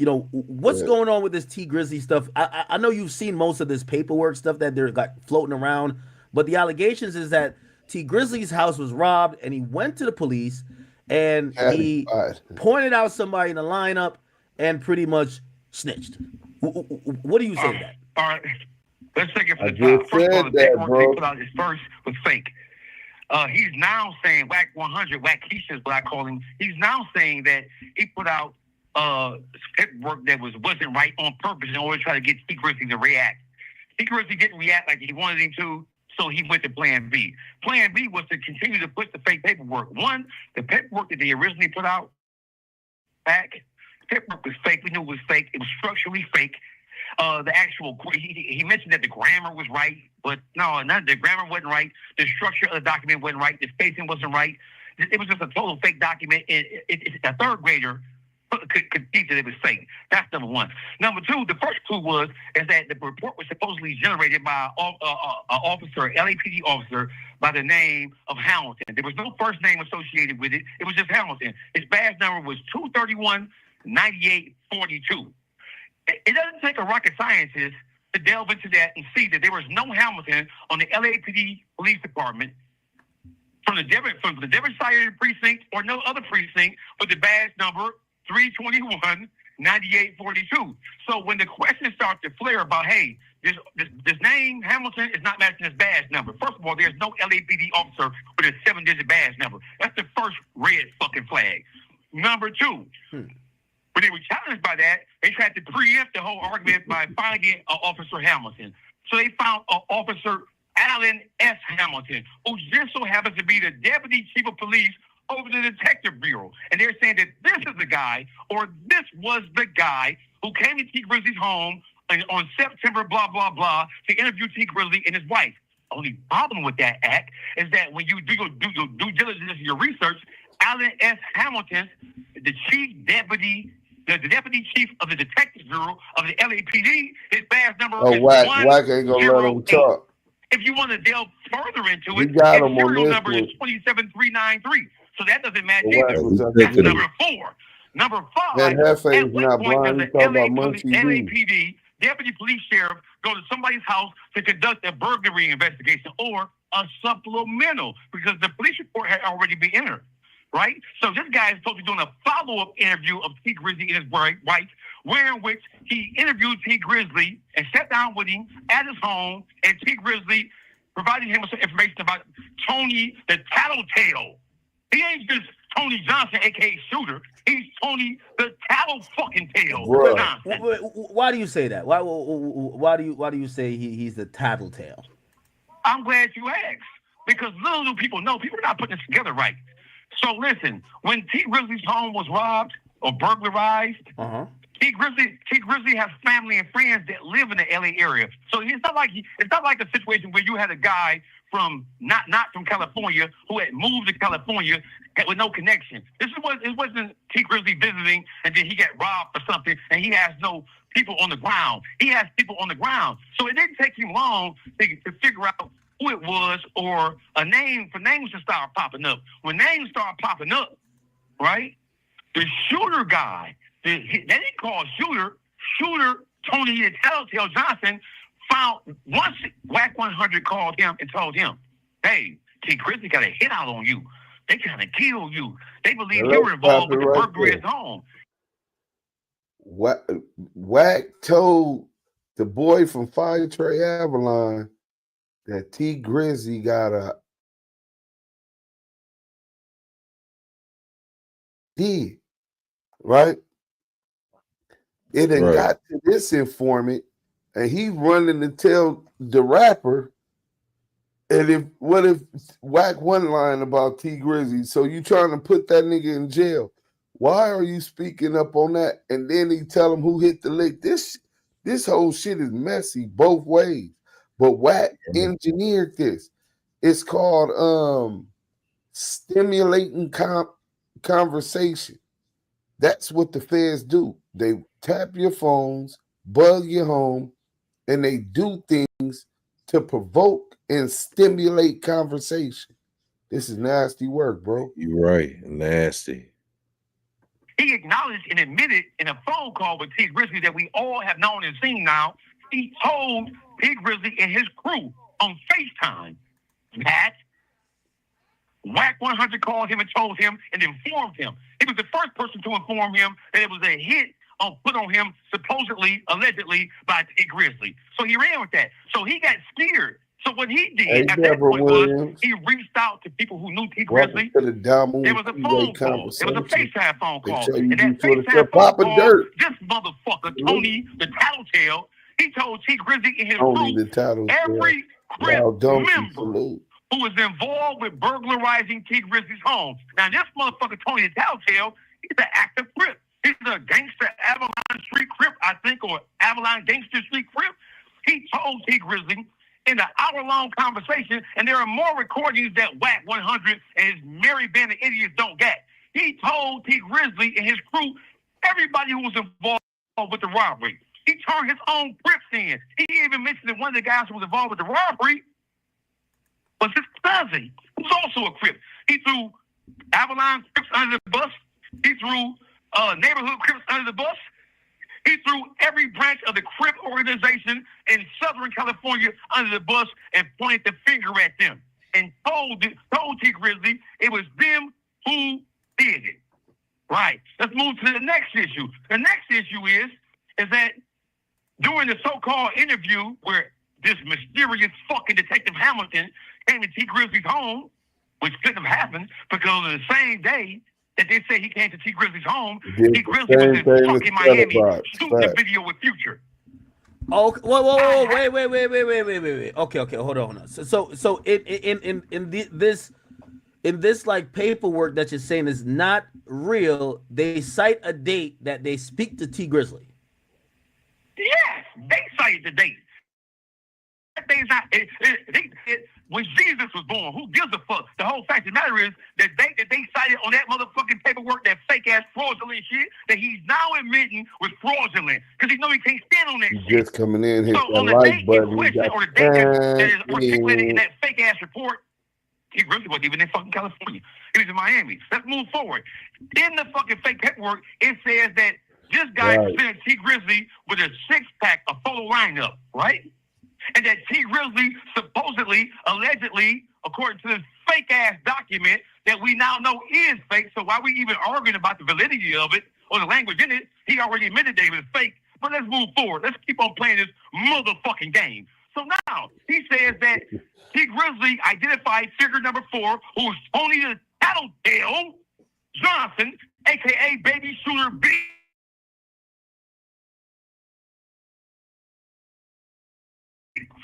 know, what's going on with this Tee Grizzley stuff? I know you've seen most of this paperwork stuff that they're like floating around, but the allegations is that Tee Grizzley's house was robbed and he went to the police and he pointed out somebody in the lineup and pretty much snitched. What do you say to that? All right. Let's take it from the top. First of all, the paperwork they put out is first was fake. He's now saying Wack100, Wack100 is what I call him. He's now saying that he put out paperwork that wasn't right on purpose in order to try to get Tee Grizzley to react. Tee Grizzley didn't react like he wanted him to, so he went to plan B. Plan B was to continue to push the fake paperwork. One, the paperwork that they originally put out back, paperwork was fake. We knew it was fake. It was structurally fake. The actual, he mentioned that the grammar was right, but no, the grammar wasn't right. The structure of the document wasn't right. The spacing wasn't right. It was just a total fake document. A third grader could see that it was fake. That's number one. Number two, the first clue is that the report was supposedly generated by an officer, LAPD officer, by the name of Hamilton. There was no first name associated with it. It was just Hamilton. His badge number was 231-9842. It doesn't take a rocket scientist to delve into that and see that there was no Hamilton on the LAPD police department from the Devonshire precinct or no other precinct with the badge number 321-9842. So when the questions start to flare about, hey, this name Hamilton is not matching his badge number. First of all, there's no LAPD officer with a 7-digit badge number. That's the first red fucking flag. Number two, when they were challenged by that, they tried to preempt the whole argument by finding Officer Hamilton. So they found Officer Alan S. Hamilton, who just so happens to be the Deputy Chief of Police over the Detective Bureau. And they're saying that this is the guy, or this was the guy who came to Tee Grizzley's home on September blah, blah, blah, to interview Tee Grizzley and his wife. Only problem with that act is that when you do your due diligence and your research, Alan S. Hamilton, the deputy chief of the Detective Bureau of the LAPD, his badge number is Wack ain't gonna let him talk. If you want to delve further into it, got his him on serial this number one. is 27393. So that doesn't match either. That's number 4. Number 5, that Jefe at is what not point blind. does He the talking about Munchie B. LAPD deputy police sheriff go to somebody's house to conduct a burglary investigation or a supplemental, because the police report had already been entered, right? So this guy is supposed to be doing a follow-up interview of Tee Grizzley and his wife, wherein which he interviewed Tee Grizzley and sat down with him at his home, and Tee Grizzley provided him with some information about Tony the Tattletale. He ain't just Tony Johnson, a.k.a. Shooter. He's Tony the Tattle-fucking-tail Johnson. Why do you say that? Why do you say he's the tattletale? I'm glad you asked, because little do people know, people are not putting this together right. So listen, when Tee Grizzley's home was robbed or burglarized, Tee Grizzley has family and friends that live in the LA area. So it's not like a situation where you had a guy from not from California who had moved to California with no connection. It wasn't Tee Grizzley visiting and then he got robbed or something and he has no people on the ground. He has people on the ground. So it didn't take him long to figure out who it was, or names to start popping up. When names start popping up, right? The shooter guy, that he called Shooter Tony the Tattletale Johnson, found once Wack100 called him and told him, hey, Tee Grizzley got a hit out on you. They kind of killed you. They believe you were involved with the burglary at home. Wack told the boy from Fire Trey Avalon that Tee Grizzley got a did, right? It then got to this informant, and he running to tell the rapper. And what if Wack one line about Tee Grizzley? So you trying to put that nigga in jail? Why are you speaking up on that? And then he tell him who hit the lick. This whole shit is messy both ways. But Wack engineered this. It's called stimulating conversation. That's what the feds do. They tap your phones, bug your home, and they do things to provoke and stimulate conversation. This is nasty work, bro. You're right. Nasty. He acknowledged and admitted in a phone call with Tee Grizzley that we all have known and seen now. He told Tee Grizzley and his crew on FaceTime that Wack100 called him and told him and informed him. He was the first person to inform him that it was a hit put on him, supposedly, allegedly, by Tee Grizzley. So he ran with that. So he got scared. So what he did at that point was he reached out to people who knew Tee Grizzley. To the Damu there was a phone call. It was a FaceTime phone call. And that FaceTime phone call, this motherfucker, Tony the Tattletale, he told Tee Grizzley and his crew, every Crip member who was involved with burglarizing Tee Grizzley's home. Now, this motherfucker, Tony the Tattletale, he's an active Crip. He's a gangster Avalon Street Crip, I think, or Avalon Gangster Street Crip. He told Tee Grizzley in an hour-long conversation, and there are more recordings that Wack100 and his merry band of idiots don't get. He told Tee Grizzley and his crew, everybody who was involved with the robbery. He turned his own Crips in. He even mentioned that one of the guys who was involved with the robbery was his cousin, who's also a Crip. He threw Avalon Crips under the bus. He threw neighborhood Crips under the bus. He threw every branch of the Crip organization in Southern California under the bus and pointed the finger at them. and told Tee Grizzley it was them who did it. Right. Let's move to the next issue. The next issue is that during the so-called interview where this mysterious fucking Detective Hamilton came to Tee Grizzley's home, which couldn't have happened because on the same day that they say he came to Tee Grizzley's home, Tee Grizzley was in fucking Miami shooting the video with Future. Oh, whoa, wait. Okay, hold on. So in this like paperwork that you're saying is not real, they cite a date that they speak to Tee Grizzley. Yes, they cited the date. That thing's not. When Jesus was born, who gives a fuck? The whole fact of the matter is that they cited on that motherfucking paperwork, that fake ass fraudulent shit that he's now admitting was fraudulent because he know he can't stand on that shit. Just coming in here. So on the date in question, or the date that is articulated in that fake ass report, he really wasn't even in fucking California. He was in Miami. Let's move forward. In the fucking fake paperwork, it says that this guy presented Tee Grizzley with a 6-pack, a photo lineup, right? And that Tee Grizzley supposedly, allegedly, according to this fake-ass document that we now know is fake, so why are we even arguing about the validity of it or the language in it? He already admitted that it was fake. But let's move forward. Let's keep on playing this motherfucking game. So now, he says that Tee Grizzley identified figure number 4, who is Tony the Tattletale Johnson, a.k.a. Baby Shooter B.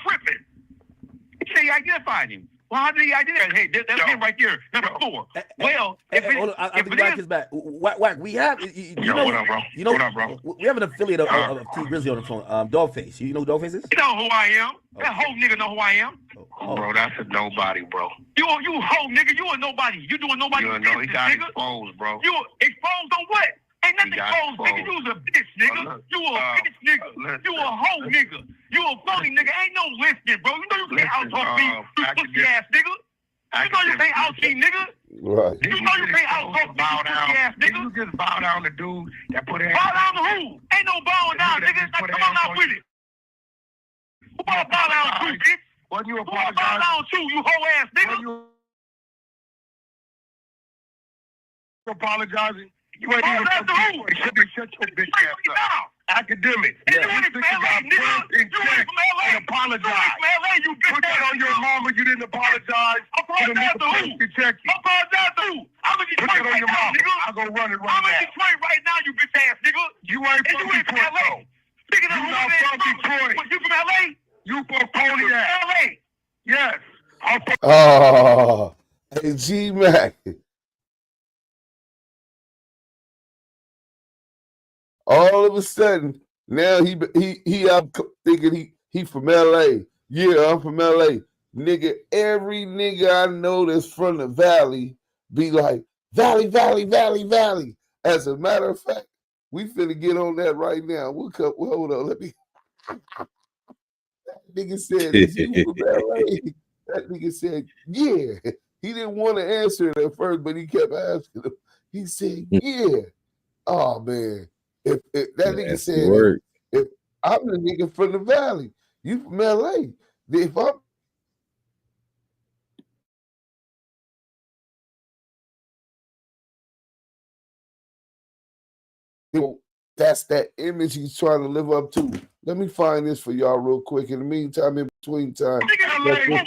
Tripping. He said he identified him. Well, how did he identify? Hey, that's him right there, number 4. Well, I'll be back his back. Wack, we have what up, bro? What up, bro? We have an affiliate of Tee Grizzley on the phone. Dogface. You know who Dogface is? You know who I am. That whole nigga know who I am. Bro, that's a nobody, bro. You whole nigga. You a nobody. You doing nobody business, nigga. He got exposed, bro. You exposed on what? Ain't nothing exposed, nigga. You was a bitch, nigga. You a bitch, nigga. You a hoe, nigga. You a phony, nigga. Ain't no listening, bro. You know you can't out-talk me, you pussy-ass nigga. You know you can't out-see, nigga. Right. You know you can't out-talk me, you pussy-ass nigga. You just bow down to dude that put bow down to who? Ain't no bowing down, nigga. Come on out with it. Who bow down to, bitch? What you bow down to, you hoe-ass nigga? You apologizing? You ain't even shut your bitch ass up. Academic. You ain't from LA, nigga. You ain't from LA. Apologize. You ain't from LA, you bitch ass. Put that on your mama, you didn't apologize. Apologize to who? Apologize to who? I'm in Detroit right now, nigga. I'll go run it right now. I'm in Detroit right now, you bitch ass nigga. You ain't from Detroit, though. Speaking of who from Detroit. You from LA? You from Pontiac. LA. Yes. Oh, hey, G-Mac. All of a sudden, now I'm thinking he from LA. Yeah, I'm from LA. Nigga, every nigga I know that's from the Valley be like, Valley. As a matter of fact, we finna get on that right now. Hold on, let me. That nigga said, is you from LA? That nigga said, yeah. He didn't want to answer it at first, but he kept asking him. He said, yeah. Oh, man. If that nigga said, if I'm the nigga from the Valley, you from LA. If I'm that's that image he's trying to live up to. Let me find this for y'all real quick. In the meantime, in between time, nigga, you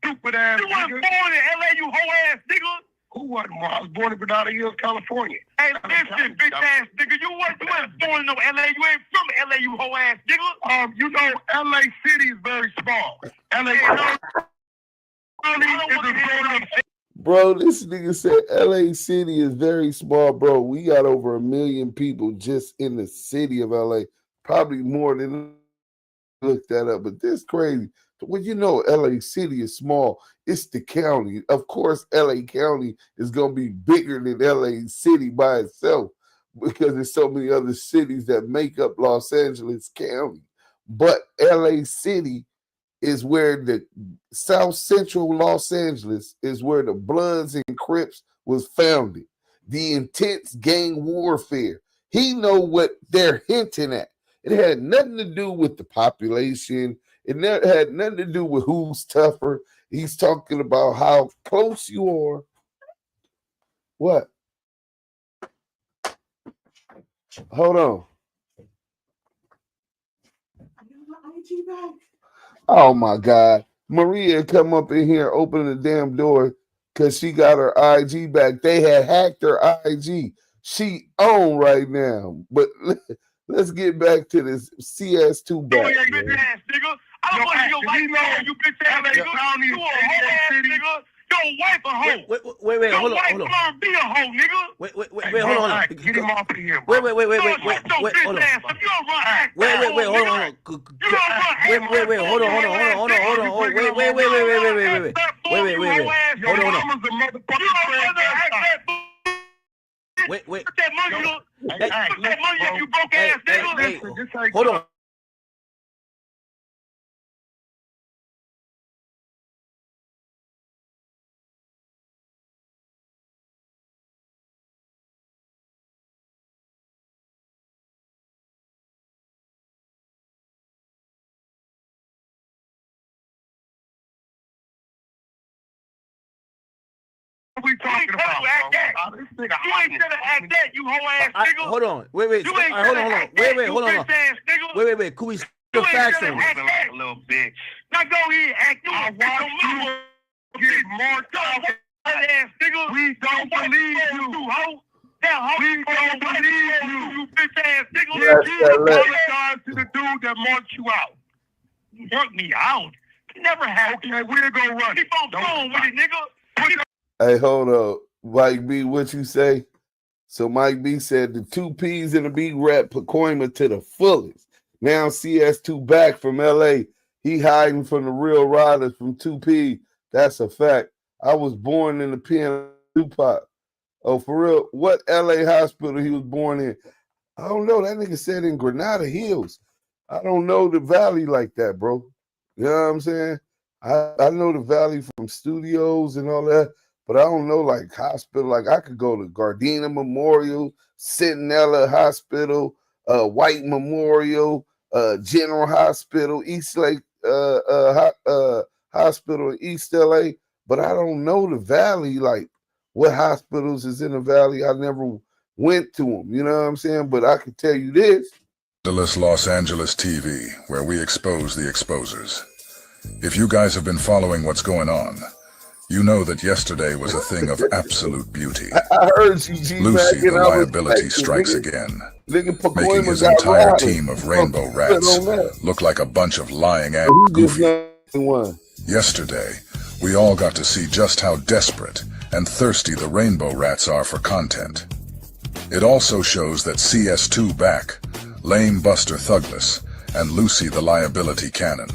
stupid ass nigga. You wasn't born in LA, you hoe ass nigga. Who wasn't? I was born in Granada Hills, California. Hey, listen, bitch ass nigga. You wasn't born in no LA. You ain't from LA, you hoe ass nigga. You know, LA City is very small. LA Bro, this nigga said LA City is very small, bro. We got over 1 million people just in the city of LA. Probably more than look that up, but this crazy. Well, you know, LA City is small. It's the county. Of course, LA County is going to be bigger than LA City by itself because there's so many other cities that make up Los Angeles County. But LA City is where the South Central Los Angeles is where the Bloods and Crips was founded. The intense gang warfare. He know what they're hinting at. It had nothing to do with the population. It had nothing to do with who's tougher. He's talking about how close you are. What? Hold on. Oh my God. Maria come up in here, open the damn door because she got her IG back. They had hacked her IG. She on right now. But let's get back to this CS2 back. Oh, yeah, you bitch ass nigga. I don't want to your wife man, you bitch ass nigga. You a whole ass nigga. Your wife a hoe. Wait, your hold on, wife hold on. learn be a hoe, nigga. Wait, hold on. Get him off of here, bro. Wait, hold on. You don't run act. Wait, hold on. You don't run act. Wait, hold on. Wait. Hold on. Wait. That money, you broke ass nigga. Hold on. What we talking about, bro? This nigga, you ain't gonna act that, you hoe ass nigga. Hold on. Wait. You ain't Hold on. Wait, hold on. Wait. Could we the facts on act that, little bitch. Now go ahead, act. I want you get more tough, ass nigga. We don't believe you, hoe. We don't believe you bitch ass nigga. You apologize to the dude that marked you out. You marked me out. Never happened. Okay, we're gonna run. Keep on going with it, nigga. Hey, hold up. Mike B, what you say? So Mike B said the 2 P's in the B rep Pacoima to the fullest. Now CS2 back from LA. He hiding from the real riders from 2P. That's a fact. I was born in the pen Tupac. Oh, for real? What LA hospital he was born in? I don't know. That nigga said in Granada Hills. I don't know the valley like that, bro. You know what I'm saying? I know the valley from studios and all that, but I don't know like hospital. Like I could go to Gardena Memorial, Centinela Hospital, White Memorial, General Hospital, East Lake Hospital in East LA, but I don't know the valley, like what hospitals is in the valley. I never went to them, you know what I'm saying? But I can tell you this. Los Angeles TV, where we expose the exposers. If you guys have been following what's going on, you know that yesterday was a thing of absolute beauty. I heard you, G. Lucy, the liability, strikes again, making his entire team of rainbow rats look like a bunch of lying ass goofy. Yesterday, we all got to see just how desperate and thirsty the rainbow rats are for content. It also shows that CS2 Back, Lame Buster Thugless, and Lucy the Liability Cannon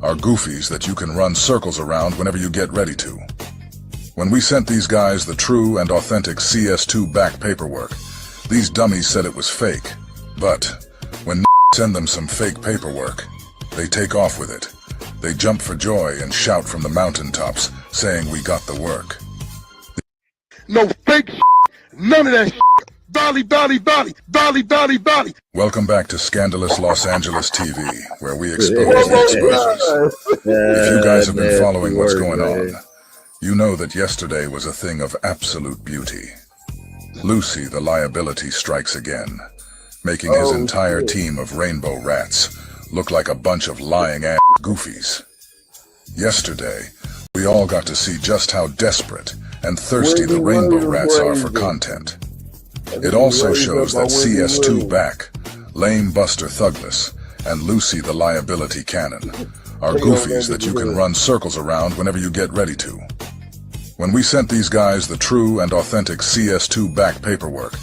are goofies that you can run circles around whenever you get ready to. When we sent these guys the true and authentic CS2 Back paperwork, these dummies said it was fake. But when send them some fake paperwork, they take off with it. They jump for joy and shout from the mountaintops, saying we got the work. No fake none of that Bally. Welcome back to Scandalous Los Angeles TV, where we expose the exposers. If you guys have been following what's going on, you know that yesterday was a thing of absolute beauty. Lucy the Liability strikes again, making his entire team of rainbow rats look like a bunch of lying ass goofies. Yesterday, we all got to see just how desperate and thirsty the rainbow rats are for content. It also shows that CS2 Back, Lame Buster Thugless, and Lucy the Liability Cannon are goofies that you can run circles around whenever you get ready to. When we sent these guys the true and authentic CS2 Back paperwork,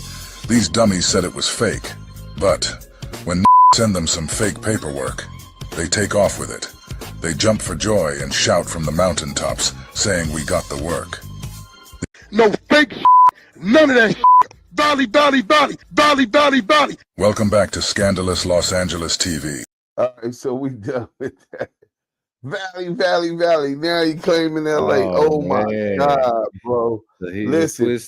these dummies said it was fake. But when send them some fake paperwork, they take off with it. They jump for joy and shout from the mountaintops, saying we got the work. No fake none of that Bally. Welcome back to Scandalous Los Angeles TV. All right, so we done with that. Valley. Now you claiming LA. Oh my God, bro. Listen,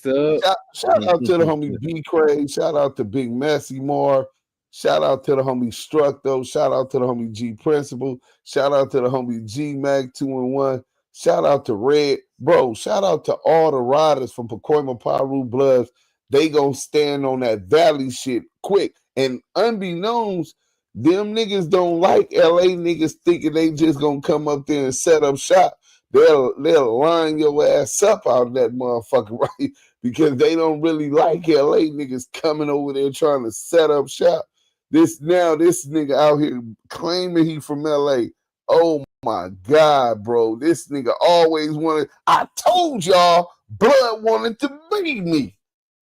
shout out to the homie B Craig. Shout out to Big Messy Moore. Shout out to the homie Structo. Shout out to the homie G Principal. Shout out to the homie G Mag 2-in-1. Shout out to Red. Bro, shout out to all the riders from Pacoima Paru Bloods. They gonna stand on that Valley shit quick. And unbeknownst, them niggas don't like LA niggas thinking they just gonna come up there and set up shop. They'll line your ass up out of that motherfucker, right? Because they don't really like LA niggas coming over there trying to set up shop. This nigga out here claiming he from LA. Oh my God, bro. This nigga always wanted, I told y'all, Blood wanted to beat me.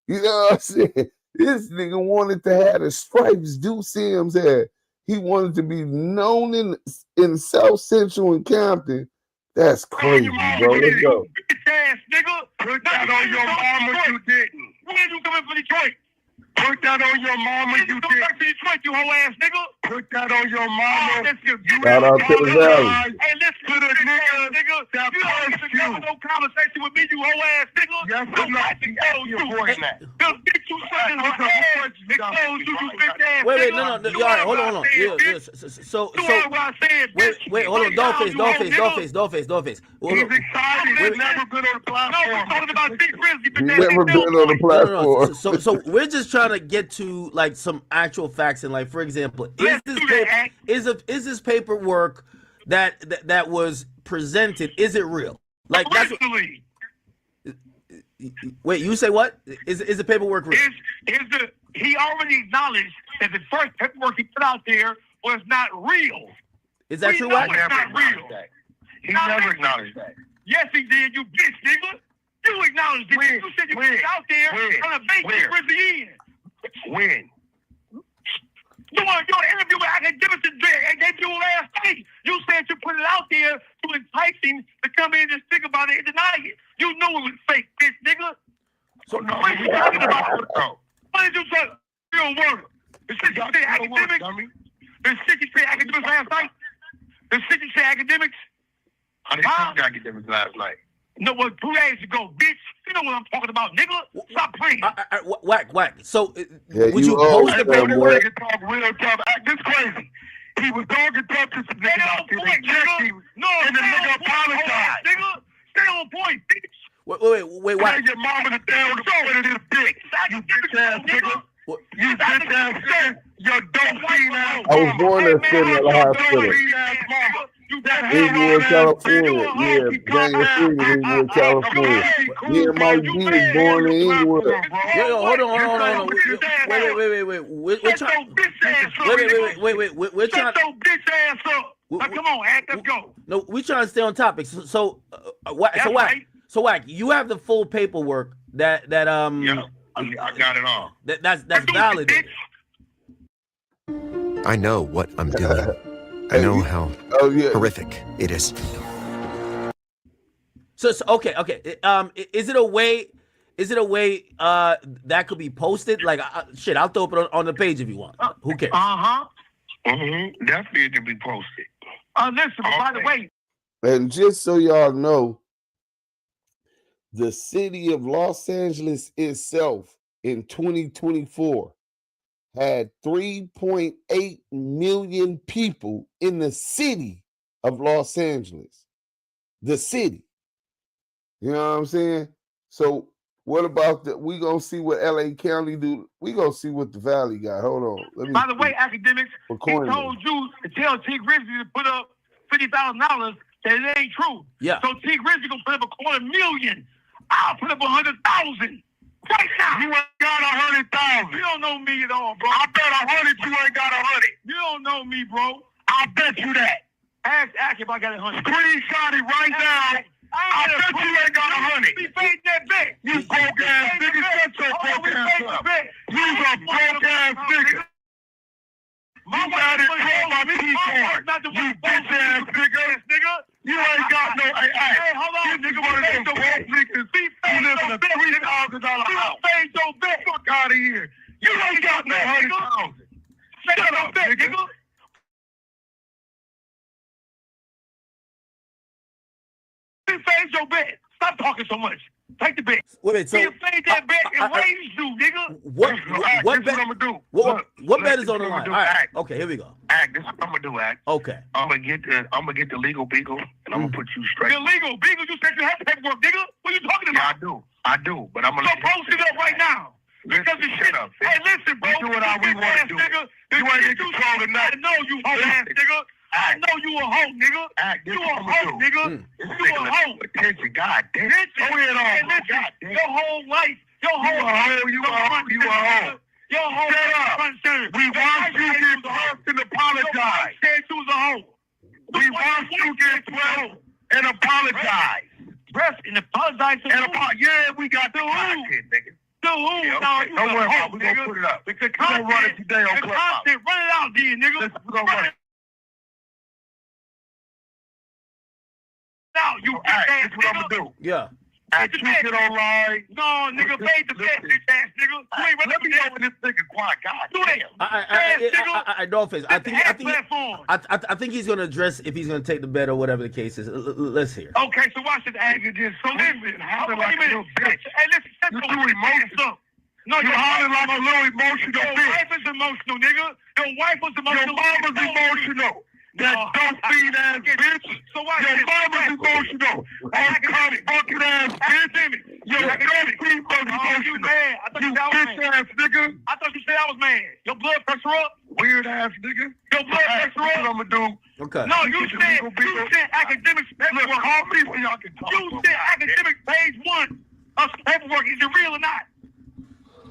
You know what I'm saying? This nigga wanted to have the stripes Duse M had. He wanted to be known in South Central and Compton. That's crazy, bro. Let's go. Bitch ass nigga. Put that on your mama, you didn't. When you coming for Detroit? Put that on your mama, you didn't. Back to Detroit, you hoe ass nigga. Put that on your mama. Shout out to the Valley. Hey, listen to the nigga. That you don't have no conversation with me, you hoe ass nigga. Yes, I'm not your boy now. They'll get you something with your ass. Expose you, you bitch ass. Wait, no. All right, hold on. Yeah. So, wait, hold on. Dollface. He's excited. He's never been on the platform. No, we're talking about Tee Grizzley. Never been on the platform. No. So we're just trying to get to like some actual facts and like, for example, is this paperwork that was presented, is it real? Like that's what, wait, you say what? Is the paperwork real? He already acknowledged that the first paperwork he put out there was not real. Is that true? Wack? It's not real. He never acknowledged that. Yes, he did. You bitch, nigga. You acknowledged it. You said you put it out there trying to bait Tee Grizzley in. When? You want to interview with academics and they do last night. You said you put it out there to entice him to come in and speak about it and deny it. You knew it was fake, bitch, nigga. So no, what are you talking about? What did you say? Real word. The shit you say academics. The shit you say academics last night. The shit you say academics. I didn't say academics last night. No, well, 2 days ago, bitch. You know what I'm talking about, nigga. Stop playing. Wack. So, would you post the paperwork? Talk real tough. Act this crazy. He was dogging tough to some niggas out there. No, and the nigga apologized. Nigga, stay on point, bitch. Wait, Wack. Tell your mama to stay on the phone of this dick. You bitch ass nigga. You bitch ass nigga. Your dope fiend ass mama. I was born in the hospital. Inglewood, California. Yeah, Daniel Freeman, Inglewood, California. Me and Mike B was born in Inglewood. Hold on. Wait. We're trying. Wait. We're trying. Shut your bitch ass up. Now, come on, Act. Let's go. No, we're trying to stay on topic. So Wack, you have the full paperwork that Yeah, I got it all. That's validated. I know what I'm doing. I know how horrific it is. So okay. Is it a way that could be posted? Like shit, I'll throw it on the page if you want. Who cares? Definitely it can be posted. Listen, by the way. And just so y'all know, the city of Los Angeles itself in 2024 had 3.8 million people in the city of Los Angeles. The city. You know what I'm saying? So what about we gonna see what LA County do? We gonna see what the Valley got. Hold on. By the way, academics, he told you to tell Tee Grizzley to put up $50,000 that it ain't true. Yeah. So Tee Grizzley gonna put up $250,000. I'll put up 100,000. Right now. You ain't got 100,000. You don't know me at all, bro. I bet 100 you ain't got 100. You don't know me, bro. I bet you that. Ask if I got 100. Screenshot it right now. I bet you ain't got 100. We paid that bet. You broke ass nigga. Shut your broke ass up. You's a broke ass nigga. You got it on my P-card. You bitch ass nigga. You ain't got no. Hey, hold on. You nigga one of them broke niggas. You live in a $3,000 house. You paid your bet. Fuck out of here. You ain't got no 100,000. Shut up, nigga. You paid your bet. Stop talking so much. Take the bet. Wait, so He'll fade that bet and raise you, nigga. What bet? I'm gonna do. What bet is on the line? All right. Okay, here we go. Act. This is what I'm gonna do, Act. Okay. I'm gonna get the legal beagle and I'm gonna put you straight. The legal beagle, you said you have paperwork, nigga. What are you talking about? Yeah, I do. But I'm gonna. So post it up right now. Because the shit up. Hey, listen, bro. We do what we want to do. You ain't in control of nothing. I know you hoe ass nigga. I know you a hoe, nigga. You a hoe, nigga. You a hoe. Attention, God damn. Go ahead on. Listen, your whole life, your whole life. You a hoe. Your whole life. We want you to get first and apologize. Said you was a hoe. We want you to get first and apologize. Rest and apologize to who? Yeah, we got the content, nigga. To who? Yeah, okay. Don't worry about it. We're going to put it up. We're going to run it today on Clubhouse. Run it out, D, nigga. Listen, we're going to run it. Now, you this is what I'm going to do. Yeah. I tweet it online. No, nigga, pay the bet, bitch ass nigga. Let me know when this nigga quiet. God I don't face. I think he's gonna address if he's gonna take the bet or whatever the case is. Let's hear. Okay, so watch this anger just. So listen, like a little bitch. Hey, listen, you too emotional. No, you hollering like a little emotional bitch. Your wife is emotional, nigga. Your wife was emotional. Your mama's emotional. That don't feed ass bitch. So why your mama's emotional. Cock bucket ass bitch. Your don't feed was emotional. You mad? I thought you said I was mad. Ass nigga. I thought you said I was mad. Your blood pressure up. Weird ass nigga. Your blood pressure up. What I'm gonna do? Okay. No, you said academics paperwork. Call me when y'all can talk. You said academic page 1 of paperwork. Is it real or not?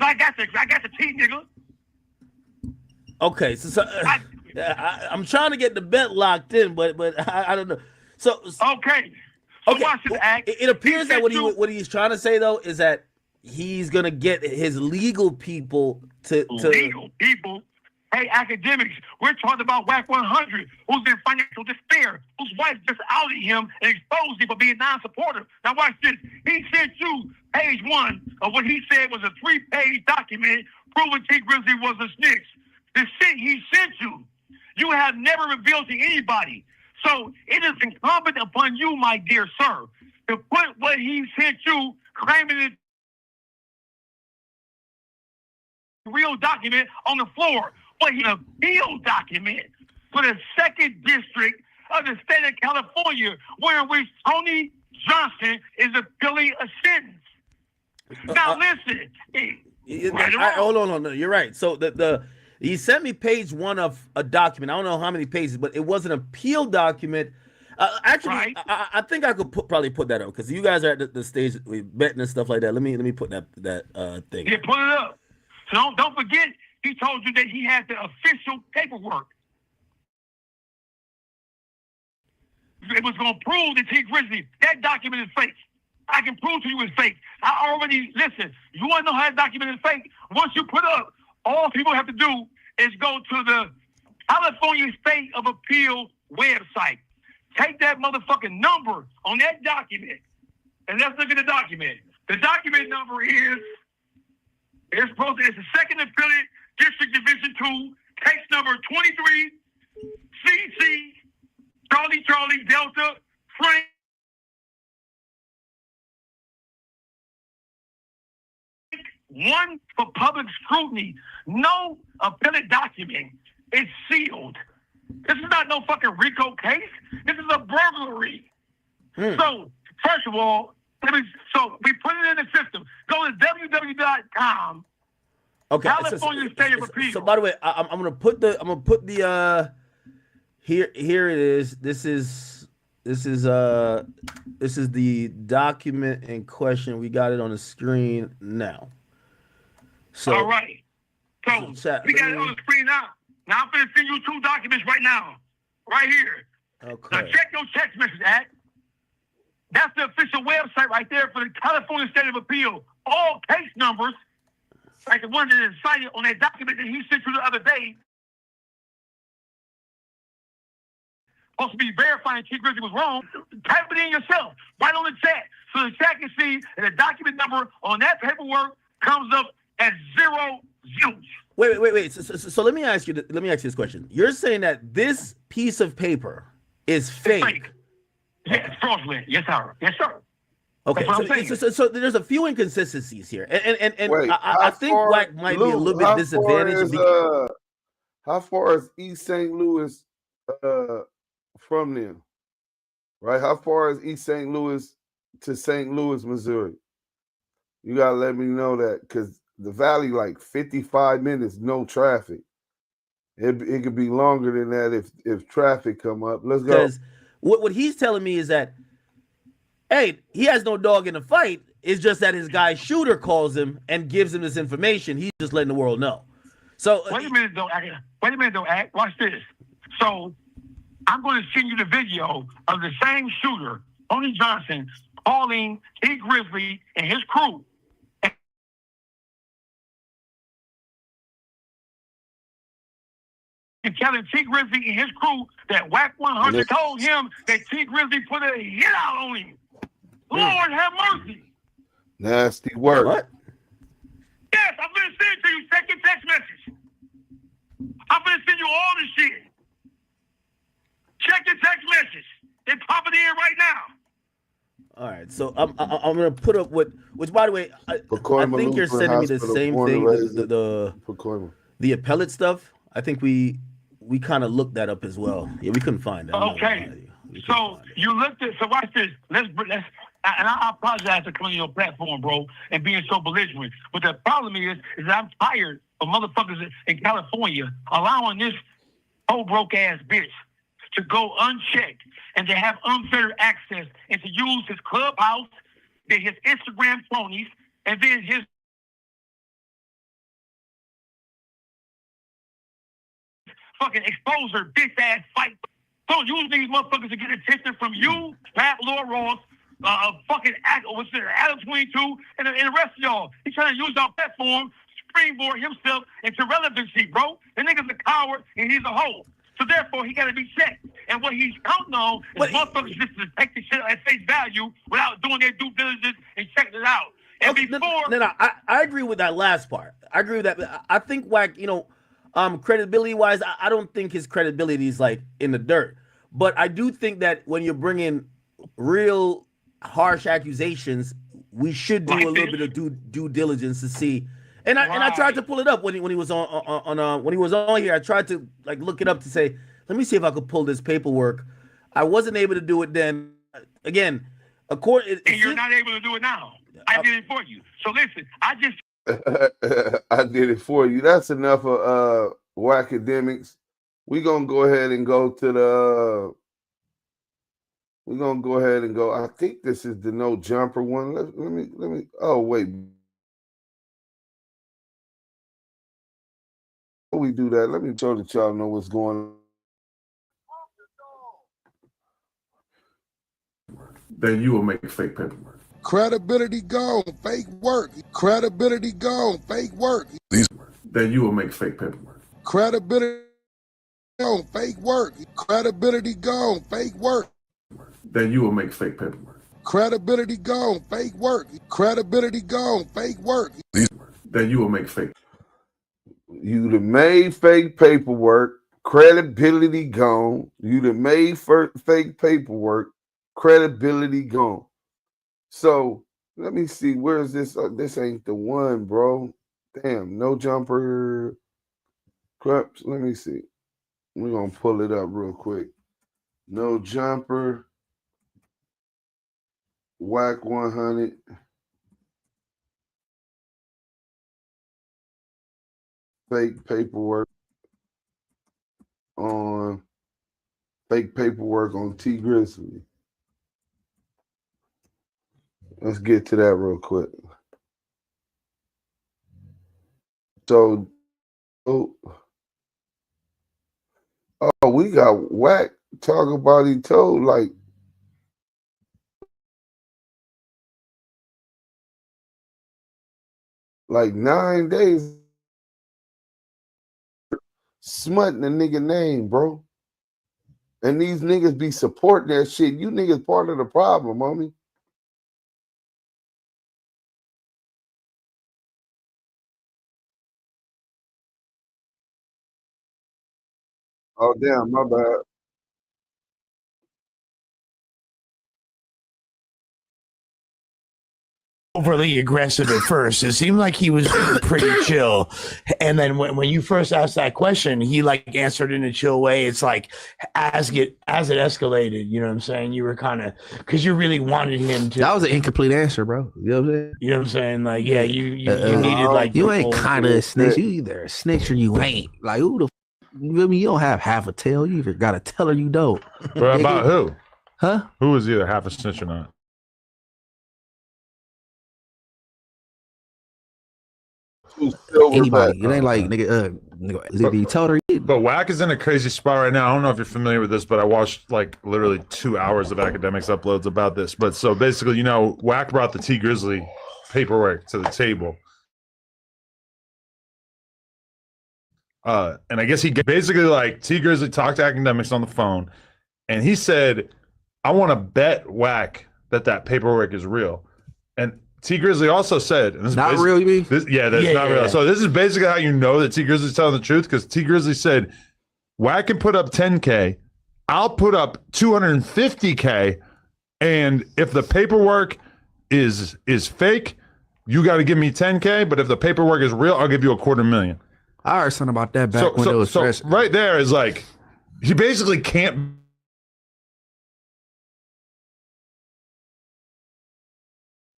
I got the T, nigga. Okay, so I'm trying to get the bet locked in, but I don't know. So okay. So watch this act. It appears that what he's trying to say though is that he's gonna get his legal people to legal people. Hey, academics, we're talking about Wack100, who's in financial despair, whose wife just outed him and exposed him for being non-supportive. Now watch this. He sent you page 1 of what he said was a 3-page document proving Tee Grizzley was a snitch. The shit he sent you have never revealed to anybody. So it is incumbent upon you, my dear sir, to put what he sent you, claiming it real document on the floor. But he appeal document for the 2nd District of the state of California, where in which Tony Johnson is appealing a sentence. Now listen. Hold on. No, you're right. So he sent me page 1 of a document. I don't know how many pages, but it was an appeal document. Actually, right. I think I could probably put that up because you guys are at the stage betting and stuff like that. Let me put that thing. Yeah, put it up. So don't forget, he told you that he had the official paperwork. It was going to prove that Tee Grizzley, that document is fake. I can prove to you it's fake. Listen, you want to know how that document is fake? Once you put up, all people have to do is go to the California State of Appeal website. Take that motherfucking number on that document, and let's look at the document. The document number is it's the 2nd Appellate District Division 2, case number 23 CC Charlie Delta Frank one for public scrutiny. No appellate document is sealed. This is not no fucking RICO case. This is a burglary. So, first of all, we put it in the system. Go to www.com. Okay. California State of Appeal. So by the way, I'm gonna put the here it is. This is the document in question. We got it on the screen now. So all right. So we got it on the screen now. Now I'm gonna send you 2 documents right now. Right here. Okay. Now check your text message, Act. That's the official website right there for the California State of Appeal. All case numbers, like the one that is cited on that document that he sent you the other day, supposed to be verifying Tee Grizzley was wrong. Type it in yourself, right on the chat, so the chat can see that the document number on that paperwork comes up as 0 zilch. Wait. So let me ask you this question. You're saying that this piece of paper is fake? Yes, fraudulent. Yes, sir. Yes, sir. Okay, That's what I'm saying. so there's a few inconsistencies here, and Wait, I think Wack might be a little bit disadvantaged. How far is East St. Louis from them? Right? How far is East St. Louis to St. Louis, Missouri? You gotta let me know that, because the valley like 55 minutes, no traffic. It could be longer than that if traffic come up. Let's go. Because what he's telling me is that, hey, he has no dog in the fight. It's just that his guy shooter calls him and gives him this information. He's just letting the world know. So wait a minute though, Act. Watch this. So I'm going to send you the video of the same shooter, Tony Johnson, calling Tee Grizzley and his crew. And telling Tee Grizzley and his crew that Wack100 told him that Tee Grizzley put a hit out on him. Lord have mercy. Nasty work. What? Yes, I'm going to send it to you. Check your text message. I'm going to send you all the shit. Check your text message. They're popping in right now. All right, so I'm gonna put up which by the way, I think you're sending me the same thing, the appellate stuff. I think we kind of looked that up as well. Yeah, we couldn't find it. Okay, so you looked at. So watch this. Let's. And I apologize for coming on your platform, bro, and being so belligerent. But the problem is that I'm tired of motherfuckers in California allowing this old broke ass bitch to go unchecked and to have unfettered access and to use his clubhouse, then his Instagram phonies, and then his fucking exposer bitch ass fight. Don't use these motherfuckers to get attention from you, Pat Lord Ross, fucking Adam 22, and the rest of y'all. He's trying to use our platform to springboard himself into relevancy, bro. The nigga's a coward and he's a hoe. So therefore, he got to be checked. And what he's counting on is motherfuckers just to take the shit at face value without doing their due diligence and checking it out. And okay, I agree with that last part. I agree with that. I think Wack, credibility wise, I don't think his credibility is like in the dirt. But I do think that when you're bringing real harsh accusations, we should do a little bit of due diligence to see. And I tried to pull it up when he was on here. I tried to like look it up to say, let me see if I could pull this paperwork. I wasn't able to do it then. Again, and you're not able to do it now. I did it for you. So listen, I did it for you. That's enough of Wackademics. We're gonna go ahead and go to the. We're gonna go ahead and go. I think this is the no jumper one. Let me. Oh wait. Before we do that, let me show that y'all know what's going on. Then you will make fake paperwork. Credibility gone, fake work. Credibility gone, fake work. Then you will make fake paperwork. Credibility gone, fake work. Credibility gone, fake work. Then you will make fake paperwork. Credibility gone, fake work. Credibility gone, fake work. Then you will make fake. You done made fake paperwork. Credibility gone. You done made fake paperwork. Credibility gone. So let me see. Where is this? This ain't the one, bro. Damn, no jumper. Crap. Let me see. We're gonna pull it up real quick. No jumper. Wack100. Fake paperwork on Tee Grizzley. Let's get to that real quick. So, we got Wack talking about he told like 9 days smutting the nigga name, bro. And these niggas be supporting that shit. You niggas part of the problem, homie. Oh, damn, my bad. overly aggressive at first. It seemed like he was pretty chill. And then when you first asked that question, he like answered in a chill way. It's like as it escalated, you know what I'm saying? You were kind of, because you really wanted him to. That was an incomplete answer, bro. You know what I'm saying? You know what I'm saying? Like, yeah, you needed like. You ain't kind of a snitch. You either a snitch or you ain't. Like, who the you feel me? You don't have half a tail. You either got a tail or you don't. Bro, about who? Huh? Who was either half a snitch or not? Anybody. It ain't like nigga. He told her. But Wack is in a crazy spot right now. I don't know if you're familiar with this, but I watched like literally 2 hours of academics uploads about this. But so basically, you know, Wack brought the Tee Grizzley paperwork to the table. And I guess he basically like Tee Grizzley talked to academics on the phone, and he said, "I want to bet Wack that paperwork is real." And Tee Grizzley also said, and this not is real, you mean? That's not real. So this is basically how you know that Tee Grizzley's telling the truth, because Tee Grizzley said, Wack can put up 10K, I'll put up 250K, and if the paperwork is fake, you got to give me 10K, but if the paperwork is real, I'll give you $250,000. I heard something about that back when it was fresh. Right there is like, he basically can't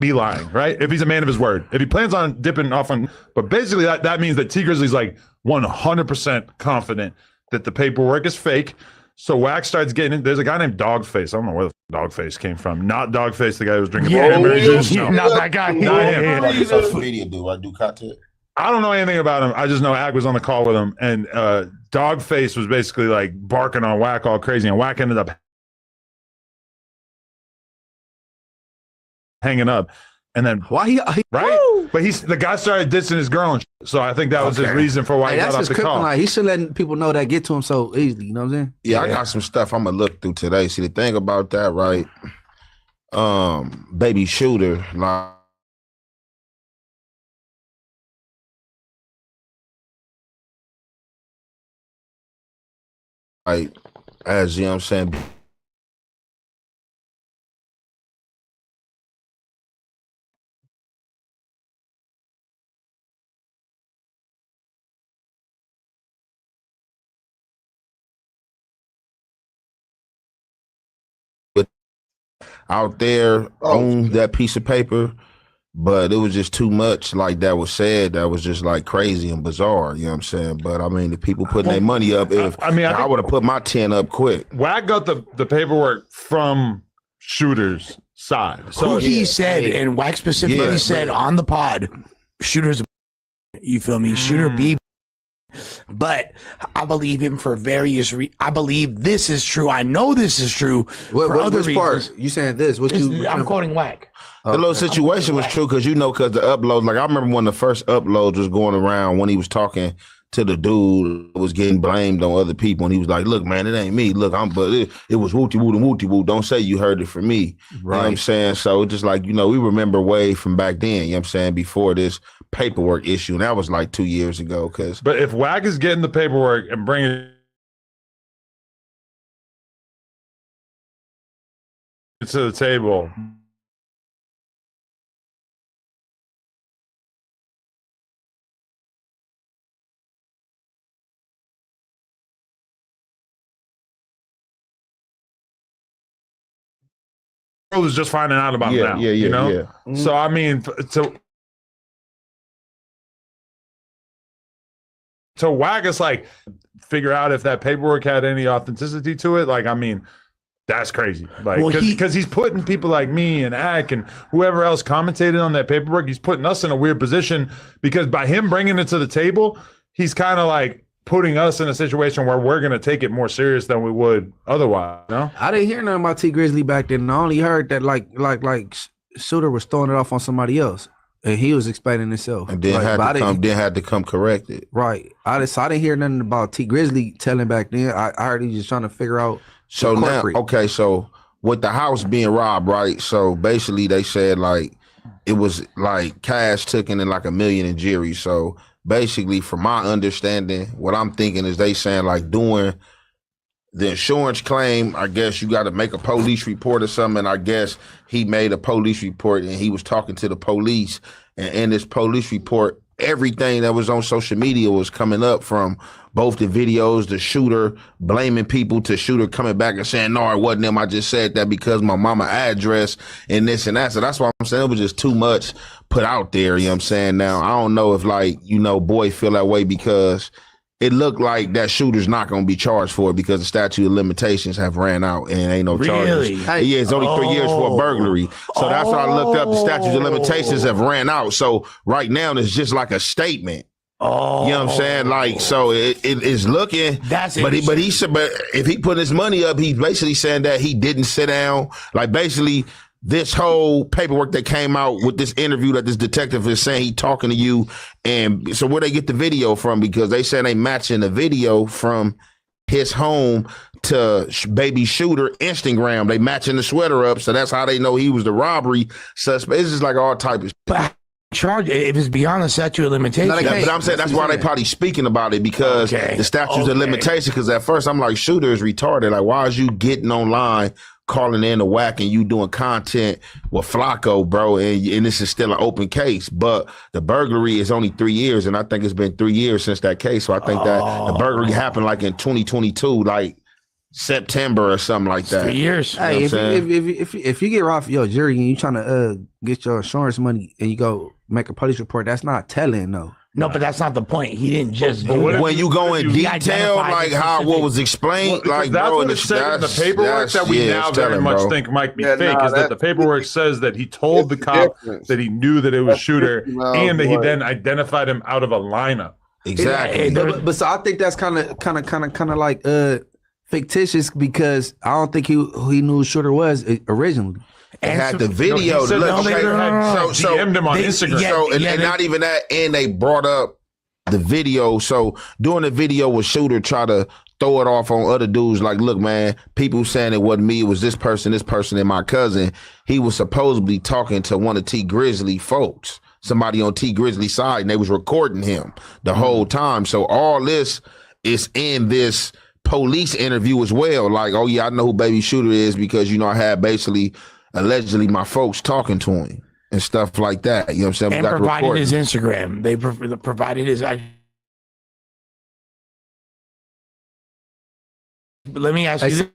be lying, right? If he's a man of his word. If he plans on dipping off on, but basically that means that Tee Grizzley's like 100% confident that the paperwork is fake. So Wack starts getting, there's a guy named Dogface. I don't know where the Dogface came from. Not Dogface, the guy who was drinking cranberry juice. No. Not that guy. Not him. I do social media, do I do content? I don't know anything about him. I just know Wack was on the call with him, and Dogface was basically like barking on Wack all crazy, and Wack ended up hanging up. And then why he right? Woo! But the guy started dissing his girl, and so I think that was his reason for why he got off the call. He should let people know that get to him so easily. You know what I'm saying? Yeah, I got some stuff I'm gonna look through today. See, the thing about that, right? Baby shooter, like, as you know what I'm saying. Out there on that piece of paper, but it was just too much like that was said that was just like crazy and bizarre, you know what I'm saying? But I mean, the people putting their money up, I would have put my 10 up quick. Wack got the paperwork from Shooter's side. So he said, and Wack specifically said on the pod, Shooter's, you feel me? Shooter B. But I believe him for various I believe this is true. I know this is true for other reasons. You saying this? I'm quoting Wack. The little situation was true because the uploads, like I remember when the first uploads was going around when he was talking to the dude was getting blamed on other people, and he was like, "Look, man, it ain't me. Look, it was wooty woo and wooty woo. Don't say you heard it from me." Right. You know what I'm saying? So just like, we remember way from back then, you know what I'm saying, before this paperwork issue, and that was like 2 years ago. But if Wack is getting the paperwork and bringing it to the table, world is just finding out about now. You know? Yeah. Mm-hmm. So I mean, to Wack, it's like figure out if that paperwork had any authenticity to it. Like, I mean, that's crazy. Like, because he's putting people like me and Ack and whoever else commentated on that paperwork, he's putting us in a weird position because by him bringing it to the table, he's kind of like putting us in a situation where we're going to take it more serious than we would otherwise. No, I didn't hear nothing about Tee Grizzley back then. I only heard that like Shooter was throwing it off on somebody else, and he was explaining himself. And then had to come corrected. Right. I didn't hear nothing about Tee Grizzley telling back then. I heard he was just trying to figure out. So now, okay, so with the house being robbed, right? So basically, they said like it was like cash taken and like $1 million in jewelry. So basically, from my understanding, what I'm thinking is they saying like during the insurance claim, I guess you got to make a police report or something. And I guess he made a police report and he was talking to the police. And in this police report, everything that was on social media was coming up, from both the videos, the shooter blaming people, to shooter coming back and saying, no, it wasn't him. I just said that because my mama address and this and that. So that's why I'm saying it was just too much put out there. You know what I'm saying? Now, I don't know if, like, you know, boy feel that way because it looked like that shooter's not going to be charged for it because the statute of limitations have ran out and ain't no charges. Yeah, it's only 3 years for a burglary. So that's what I looked up. The statute of limitations have ran out. So right now it's just like a statement. You know what I'm saying? Like, so it is looking. But he said, but if he put his money up, he's basically saying that he didn't sit down. Like, basically, this whole paperwork that came out with this interview that this detective is saying he talking to you. And so where they get the video from, because they say they matching the video from his home to baby shooter Instagram. They matching the sweater up. So that's how they know he was the robbery suspect. It's just like all type of shit. Charge if it's beyond the statute of limitations. But I'm saying that's why they probably speaking about it, because the statute of limitations. Because at first I'm like, shooter is retarded. Like, why is you getting online, calling in the Wack, and you doing content with Flacco, bro? And this is still an open case. But the burglary is only 3 years, and I think it's been 3 years since that case. So I think that the burglary happened like in 2022, like September or something like that. 3 years. Hey, if you get robbed for your jury and you trying to get your insurance money and you go make a police report, that's not telling, though. No, but that's not the point. He didn't just do it. When you go in detail, like how what was explained, like, that's bro, what it said in the paperwork that we now very much think might be fake, is that the paperwork says that he told the cop that he knew that it was shooter, and that he then identified him out of a lineup. Exactly. But so I think that's kind of like fictitious, because I don't think he knew who shooter was originally. And had the video. So DM'd him on Instagram. And not even that. And they brought up the video. So during the video, was shooter try to throw it off on other dudes. Like, look, man, people saying it wasn't me. It was this person, and my cousin. He was supposedly talking to one of Tee Grizzley folks, somebody on Tee Grizzley side, and they was recording him the whole time. So all this is in this police interview as well. Like, oh yeah, I know who baby shooter is because, you know, I had basically allegedly my folks talking to him and stuff like that. You know what I'm saying? And provided his Instagram. They provided his. But let me ask you this.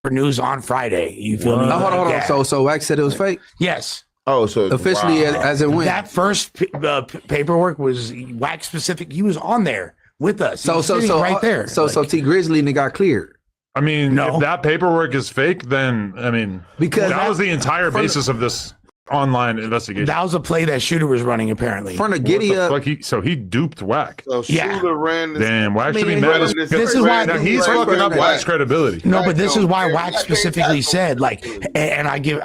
For news on Friday. You feel me? Hold on. So Wack said it was fake? Yes. Oh, so officially as it went. That first paperwork was Wack specific. He was on there with us. So right there. So Tee Grizzley and it got cleared. I mean, if that paperwork is fake, then I mean, because that was the entire basis of this online investigation. That was a play that shooter was running, apparently. For the giddy up. So he duped Wack. So shooter ran this. Damn, Wack should be mad. This is why he's fucking up Wack's credibility. No, but this is why Wack specifically said, like, and I give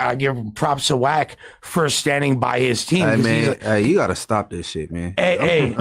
props to Wack for standing by his team. Hey man, you gotta stop this shit, man. Hey,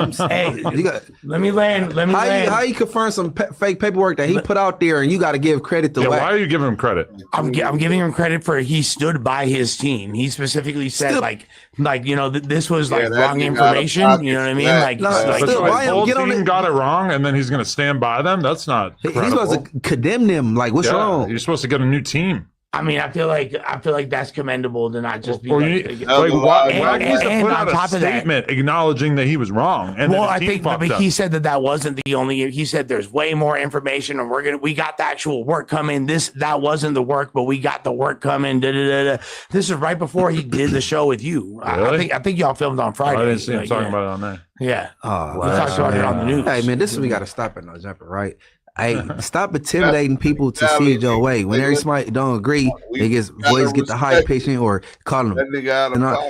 let me land. How you confirm some fake paperwork that he put out there, and you got to give credit to Wack? Why are you giving him credit? I'm giving him credit for he stood by his team. He specifically said like you know this was like wrong information. You know what I mean? Like whole team got it wrong, and then he's going to stand by them. That's not credible. He's supposed to condemn them. Like, what's wrong? You're supposed to get a new team. I mean, I feel like that's commendable to not just be Wack needs to put out a statement acknowledging that he was wrong. And well, I think he said that wasn't the only. He said there's way more information, and we got the actual work coming. That wasn't the work, but we got the work coming. This is right before he did the show with you. Really? I think y'all filmed on Friday. I didn't see him talking about it on there. Yeah. We talked about it on the news. Hey man, this is we got to stop it, no jumper, right? Hey, stop intimidating people to see it your way. When everybody don't agree, they boys get the high pitching or call them.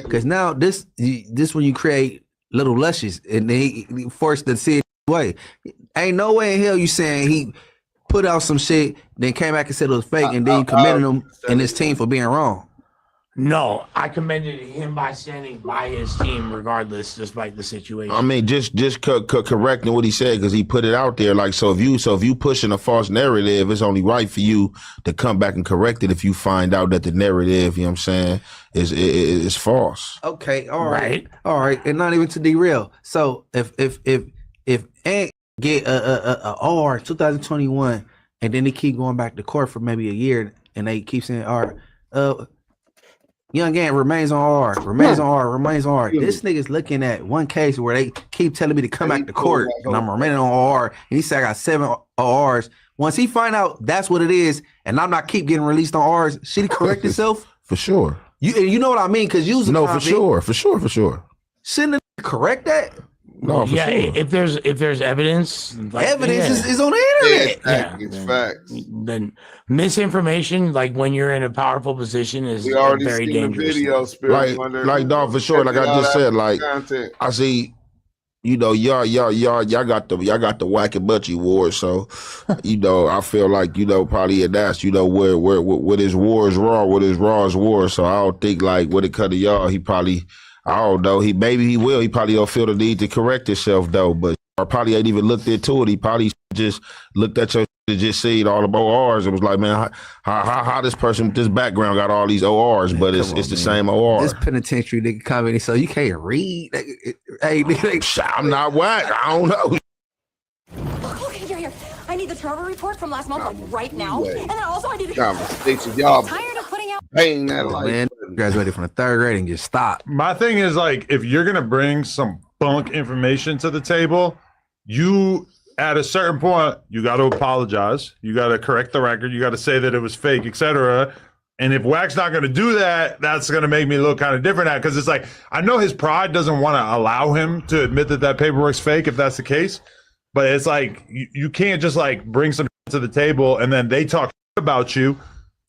Because now this when you create little lushes and they force to see it way. Ain't no way in hell you saying he put out some shit, then came back and said it was fake, and then you committed him and his team for being wrong. No, I commended him by standing by his team regardless, despite the situation. I mean, just correcting what he said because he put it out there. Like, so if you pushing a false narrative, it's only right for you to come back and correct it if you find out that the narrative, you know what I'm saying, is false. Okay, all right, and not even to derail. So if Ant get a R 2021, and then they keep going back to court for maybe a year, and they keep saying R, Young Ant remains on R. This nigga's looking at one case where they keep telling me to come back to court, and I'm remaining on R. And he said I got 7 R's. Once he find out that's what it is, and I'm not keep getting released on R's, should he correct himself? For sure. You know what I mean? Because you for sure. Shouldn't it correct that? No, for sure. If there's evidence, is on the internet. It's facts. Then misinformation, like when you're in a powerful position, is very dangerous. Like dog, for sure. Like I just said, like content. I see, you know, y'all got the Wack and Munchie war. So, you know, I feel like, you know, probably and that's, you know, where what his war is raw, what his raw is war. So I don't think like when it come to y'all, he probably. I don't know. He will. He probably don't feel the need to correct himself though, but or probably ain't even looked into it. He probably just looked at your and just seen all the ORs and was like, man, how this person with this background got all these ORs, but it's the same OR. This penitentiary nigga commenting, so you can't read. Hey, nigga, I'm not Wack. I don't know. Okay, here. I need the travel report from last month, like right now, and then also I need conversation. Y'all tired of putting out. Paying that life. Man, graduated from the 3rd grade and just stop. My thing is like, if you're gonna bring some bunk information to the table, you at a certain point you got to apologize. You got to correct the record. You got to say that it was fake, etc. And if Wack's not going to do that, that's going to make me look kind of different at because it's like I know his pride doesn't want to allow him to admit that paperwork's fake if that's the case. But it's like you can't just like bring some to the table and then they talk about you,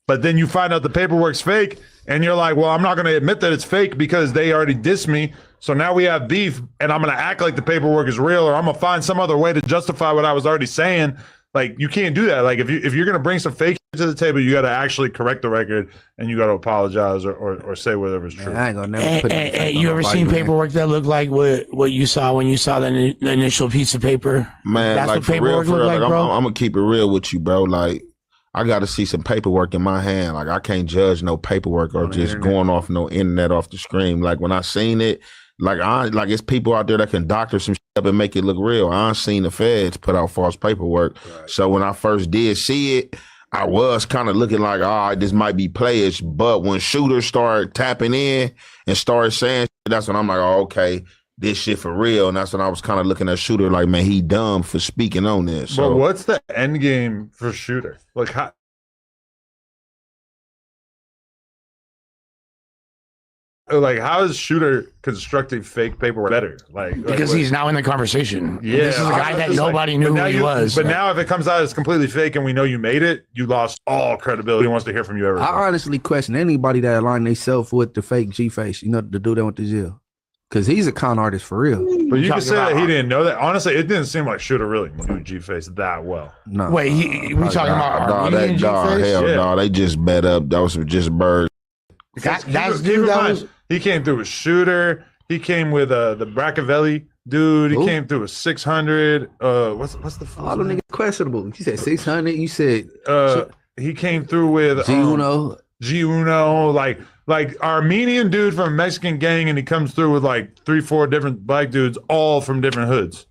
but then you find out the paperwork's fake and you're like, well, I'm not going to admit that it's fake because they already dissed me. So now we have beef and I'm going to act like the paperwork is real or I'm going to find some other way to justify what I was already saying. Like you can't do that. Like if you're going to bring some fake to the table, you got to actually correct the record and you got to apologize or say whatever's true. Man, I ain't gonna never put you ever seen paperwork that looked like what you saw when you saw the initial piece of paper? Man, that's like what paperwork real, looked like, bro. I'm gonna keep it real with you, bro. Like I got to see some paperwork in my hand. Like I can't judge no paperwork or just going off no internet off the screen. Like when I seen it, like it's people out there that can doctor some shit up and make it look real. I ain't seen the feds put out false paperwork. Right. So when I first did see it, I was kind of looking like, this might be players. But when shooters started tapping in and started saying shit, that's when I'm like, okay, this shit for real. And that's when I was kind of looking at Shooter like, man, he dumb for speaking on this. So, but what's the end game for Shooter? Like, how is Shooter constructing fake paperwork better? Because he's now in the conversation. Yeah, this is a guy that nobody knew who he was. But now, if it comes out as completely fake and we know you made it, you lost all credibility. He wants to hear from you. I honestly question anybody that aligned themselves with the fake G face. You know, the dude that went to jail. Because he's a con artist for real. But you can say that he didn't know that. Honestly, it didn't seem like Shooter really knew G-Face that well. No. Wait, we talking about Armenian G-Face? Hell no, they just bet up. That was just bird. He came through with Shooter. He came with the Braccavelli dude. He came through with 600. What's the fuck? All them niggas questionable. You said 600. You said he came through with G-Uno, like Armenian dude from a Mexican gang, and he comes through with like 3-4 different black dudes, all from different hoods.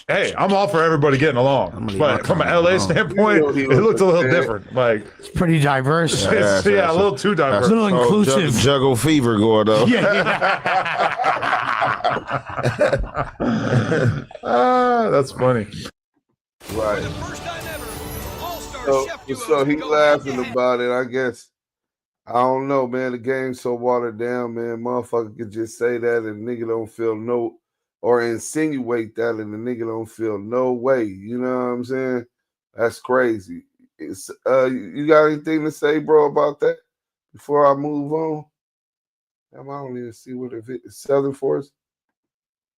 Hey, I'm all for everybody getting along, but from an LA standpoint, it looks a little different. Like it's pretty diverse. It's, a little too diverse. A little inclusive. Juggle fever going on. That's funny. Right. So he laughing about it, I guess. I don't know, man. The game's so watered down, man. Motherfucker could just say that and nigga don't feel no, or insinuate that and the nigga don't feel no way. You know what I'm saying? That's crazy. You got anything to say, bro, about that before I move on? I don't even see where the Southern Force.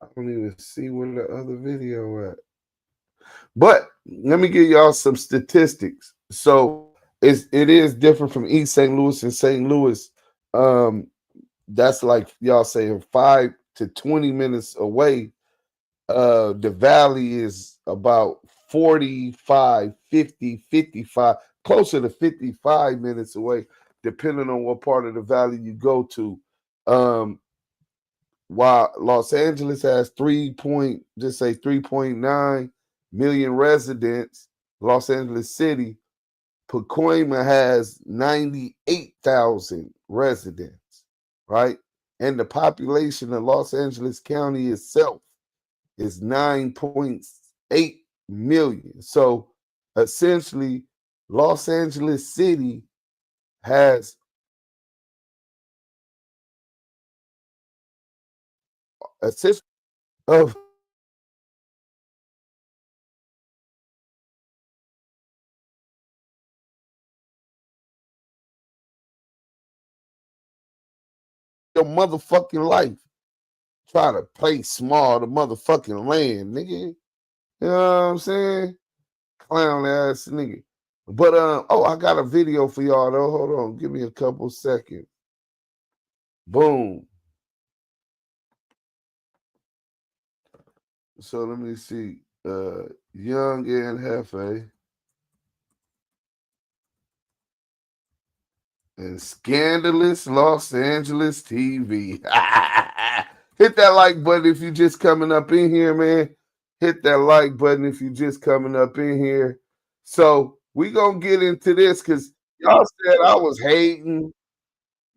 I don't even see where the other video at. But let me give y'all some statistics. So it is different from East St. Louis and St. Louis That's like y'all saying 5 to 20 minutes away. The valley is about 45, 50, 55, closer to 55 minutes away, depending on what part of the valley you go to. While Los Angeles has 3.9 million residents, Los Angeles City, Pacoima has 98,000 residents, right? And the population of Los Angeles County itself is 9.8 million. So essentially, Los Angeles City has a system of your motherfucking life. Try to play small the motherfucking land, nigga. You know what I'm saying? Clown ass nigga. But oh, I got a video for y'all though. Hold on, give me a couple seconds. Boom. So let me see. Young Ant Jefe and Scandalous Los Angeles TV. Hit that like button if you just coming up in here, man. Hit that like button if you just coming up in here. So we gonna get into this because y'all said I was hating.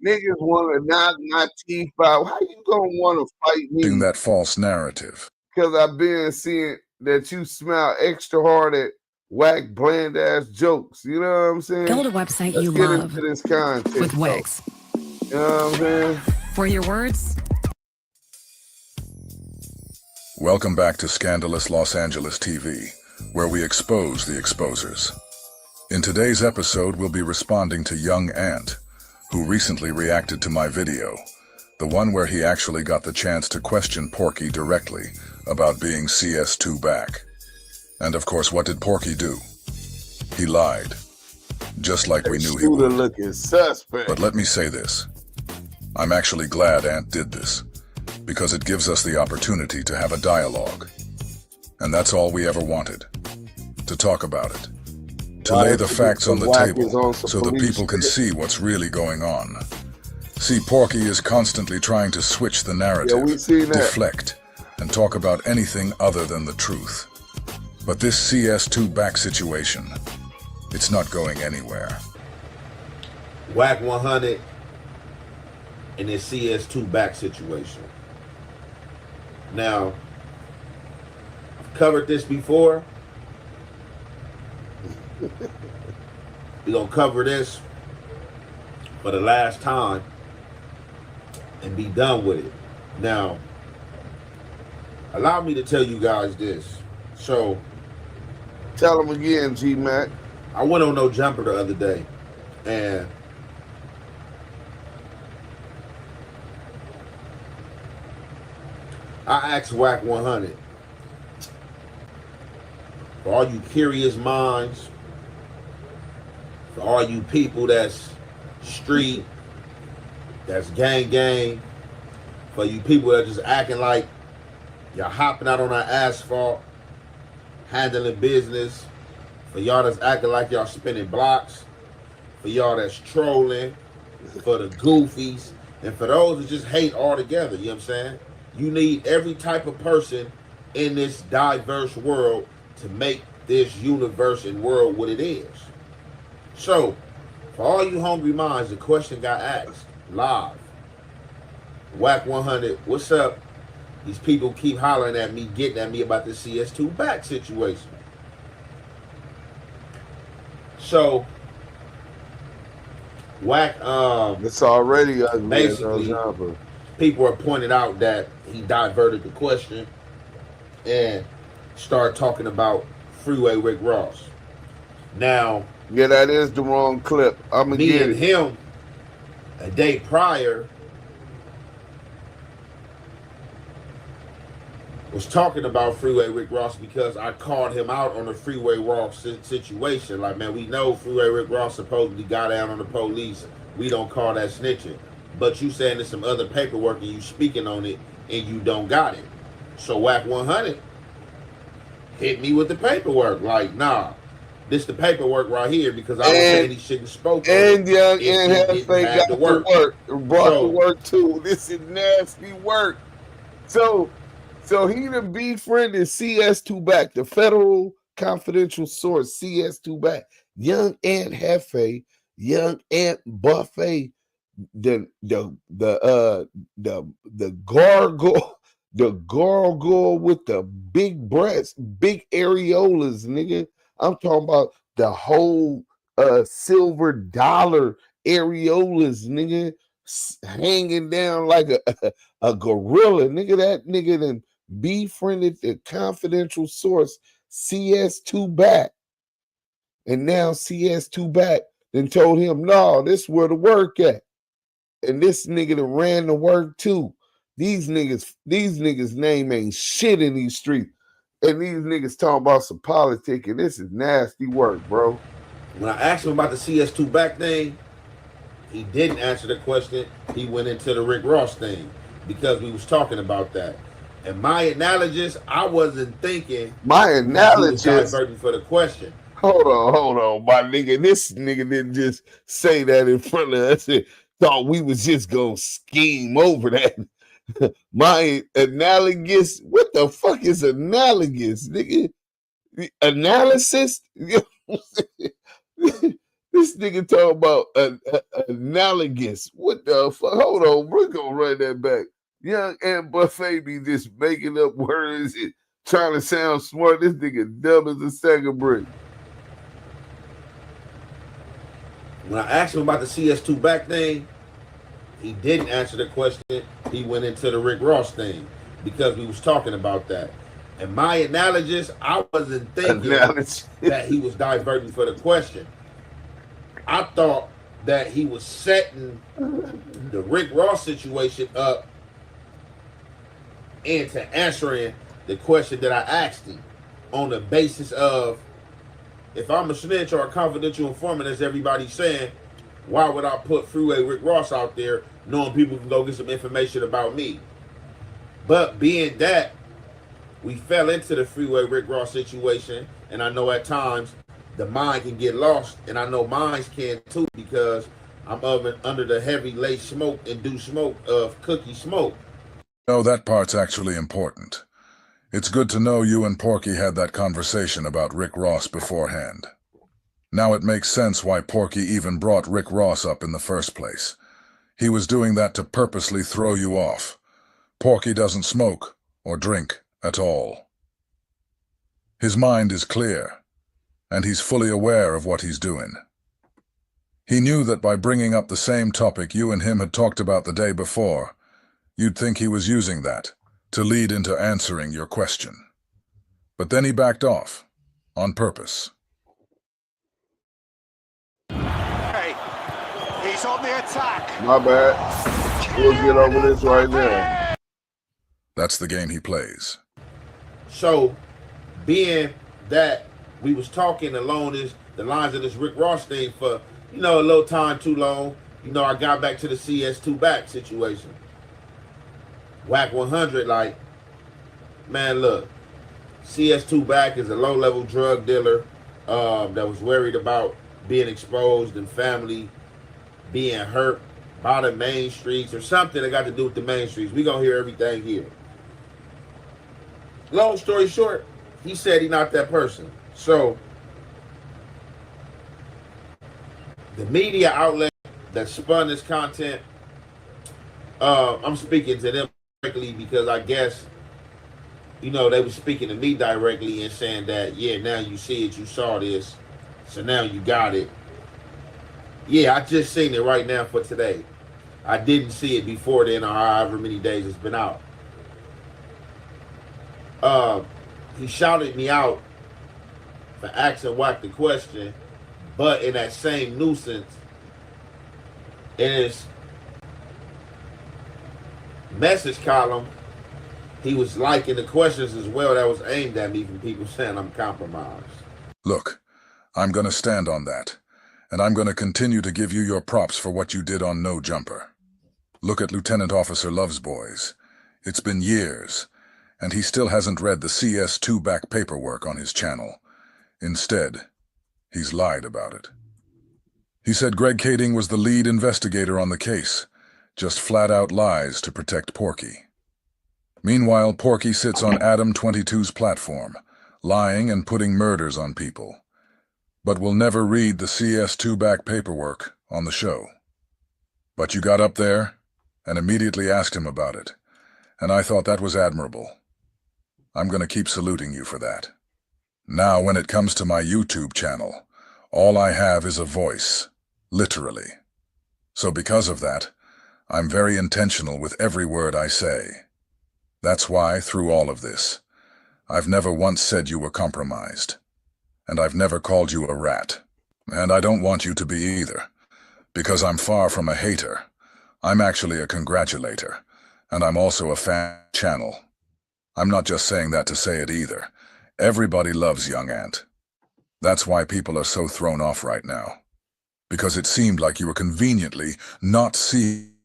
Niggas want to knock my teeth out. How you gonna want to fight me? That false narrative. Because I've been seeing that you smile extra hard at whack, bland ass jokes. You know what I'm saying? Build a website Let's you get love into this content with Wix. You know what I'm saying? For your words. Welcome back to Scandalous Los Angeles TV, where we expose the exposers. In today's episode, we'll be responding to Young Ant, who recently reacted to my video, the one where he actually got the chance to question Porky directly about being CS2 back. And of course, what did Porky do? He lied, just like we knew he would. Looking suspect. But let me say this. I'm actually glad Ant did this, because it gives us the opportunity to have a dialogue. And that's all we ever wanted, to talk about it. To lay the facts on the table so the people can see what's really going on. See, Porky is constantly trying to switch the narrative, deflect, and talk about anything other than the truth. But this CS2 back situation, it's not going anywhere. Wack100 and this CS2 back situation. Now, I've covered this before. We're gonna cover this for the last time and be done with it. Now, allow me to tell you guys this. So, tell them again, G-Mac. I went on No Jumper the other day, and I asked Wack100, for all you curious minds, for all you people that's street, that's gang, for you people that just acting like you're hopping out on that asphalt, handling business, for y'all that's acting like y'all spinning blocks, for y'all that's trolling, for the goofies, and for those that just hate altogether, you know what I'm saying? You need every type of person in this diverse world to make this universe and world what it is. So, for all you hungry minds, the question got asked live. Wack100, what's up? These people keep hollering at me, getting at me about the CS2 back situation. So, Wack, it's already ugly. Basically, people are pointing out that he diverted the question and started talking about Freeway Rick Ross. Now, yeah, that is the wrong clip. I'm me and him a day prior was talking about Freeway Rick Ross because I called him out on the Freeway Ross situation. Like, man, we know Freeway Rick Ross supposedly got down on the police. We don't call that snitching. but you saying there's some other paperwork and you speaking on it and you don't got it. So Wack100 hit me with the paperwork. Like, nah, this the paperwork right here because I was saying he shouldn't spoke on it. And Young Ant Jefe got the work. Brought the work too. This is nasty work. So he done befriended CS2 back, the federal confidential source, CS2 back. Young Ant Jefe, Young Ant Buffet, the gargoyle with the big breasts, big areolas, nigga. I'm talking about the whole silver dollar areolas, nigga, hanging down like a gorilla, nigga. That nigga then befriended the confidential source CS2 back, and now CS2 back then told him, no, this where the work at, and this nigga that ran the work too. These niggas name ain't shit in these streets, and these niggas talking about some politics, and this is nasty work, bro. When I asked him about the CS2 back thing, he didn't answer the question. He went into the Rick Ross thing because we was talking about that. And my analogous, I wasn't thinking. My analogous, diverting for the question. Hold on, my nigga. This nigga didn't just say that in front of us. Thought we was just gonna scheme over that. My analogous. What the fuck is analogous, nigga? Analysis. This nigga talking about analogous. What the fuck? Hold on, we're gonna run that back. Young Ant Buffet be just making up words and trying to sound smart. This nigga dumb as a sack of brick. When I asked him about the CS2 back thing, he didn't answer the question. He went into the Rick Ross thing because we was talking about that. And my analogous, I wasn't thinking that he was diverting for the question. I thought that he was setting the Rick Ross situation up into answering the question that I asked him on the basis of, if I'm a snitch or a confidential informant, as everybody's saying, why would I put Freeway Rick Ross out there knowing people can go get some information about me? But being that we fell into the Freeway Rick Ross situation, and I know at times the mind can get lost, and I know minds can too, because I'm under the heavy late smoke and Duse smoke of cookie smoke. No, that part's actually important. It's good to know you and Porky had that conversation about Rick Ross beforehand. Now it makes sense why Porky even brought Rick Ross up in the first place. He was doing that to purposely throw you off. Porky doesn't smoke or drink at all. His mind is clear, and he's fully aware of what he's doing. He knew that by bringing up the same topic you and him had talked about the day before, you'd think he was using that to lead into answering your question. But then he backed off, on purpose. Hey, he's on the attack. My bad. We'll get over this right now. That's the game he plays. So, being that we was talking along the lines of this Rick Ross thing for, a little time too long, I got back to the CS2 back situation. Wack100, like, man, look, CS2 back is a low-level drug dealer that was worried about being exposed and family being hurt by the main streets or something that got to do with the main streets. We gonna hear everything here. Long story short, he said he's not that person. So, the media outlet that spun this content, I'm speaking to them directly because I guess, they were speaking to me directly and saying that, yeah, now you see it, you saw this, so now you got it. Yeah, I just seen it right now for today. I didn't see it before then or however many days it's been out. He shouted me out for asking Wack the question, but in that same nuisance, in his message column, he was liking the questions as well that was aimed at me from people saying I'm compromised. Look, I'm going to stand on that, and I'm going to continue to give you your props for what you did on No Jumper. Look at Lieutenant Officer Love's Boys. It's been years, and he still hasn't read the CS2 back paperwork on his channel. Instead, he's lied about it. He said Greg Kading was the lead investigator on the case, just flat-out lies to protect Porky. Meanwhile, Porky sits on Adam 22's platform, lying and putting murders on people, but will never read the CS2 back paperwork on the show. But you got up there and immediately asked him about it, and I thought that was admirable. I'm going to keep saluting you for that. Now, when it comes to my YouTube channel, all I have is a voice, literally. So because of that, I'm very intentional with every word I say. That's why, through all of this, I've never once said you were compromised. And I've never called you a rat. And I don't want you to be either. Because I'm far from a hater. I'm actually a congratulator. And I'm also a fan channel. I'm not just saying that to say it either. Everybody loves Young Ant. That's why people are so thrown off right now. Because it seemed like you were conveniently not seeing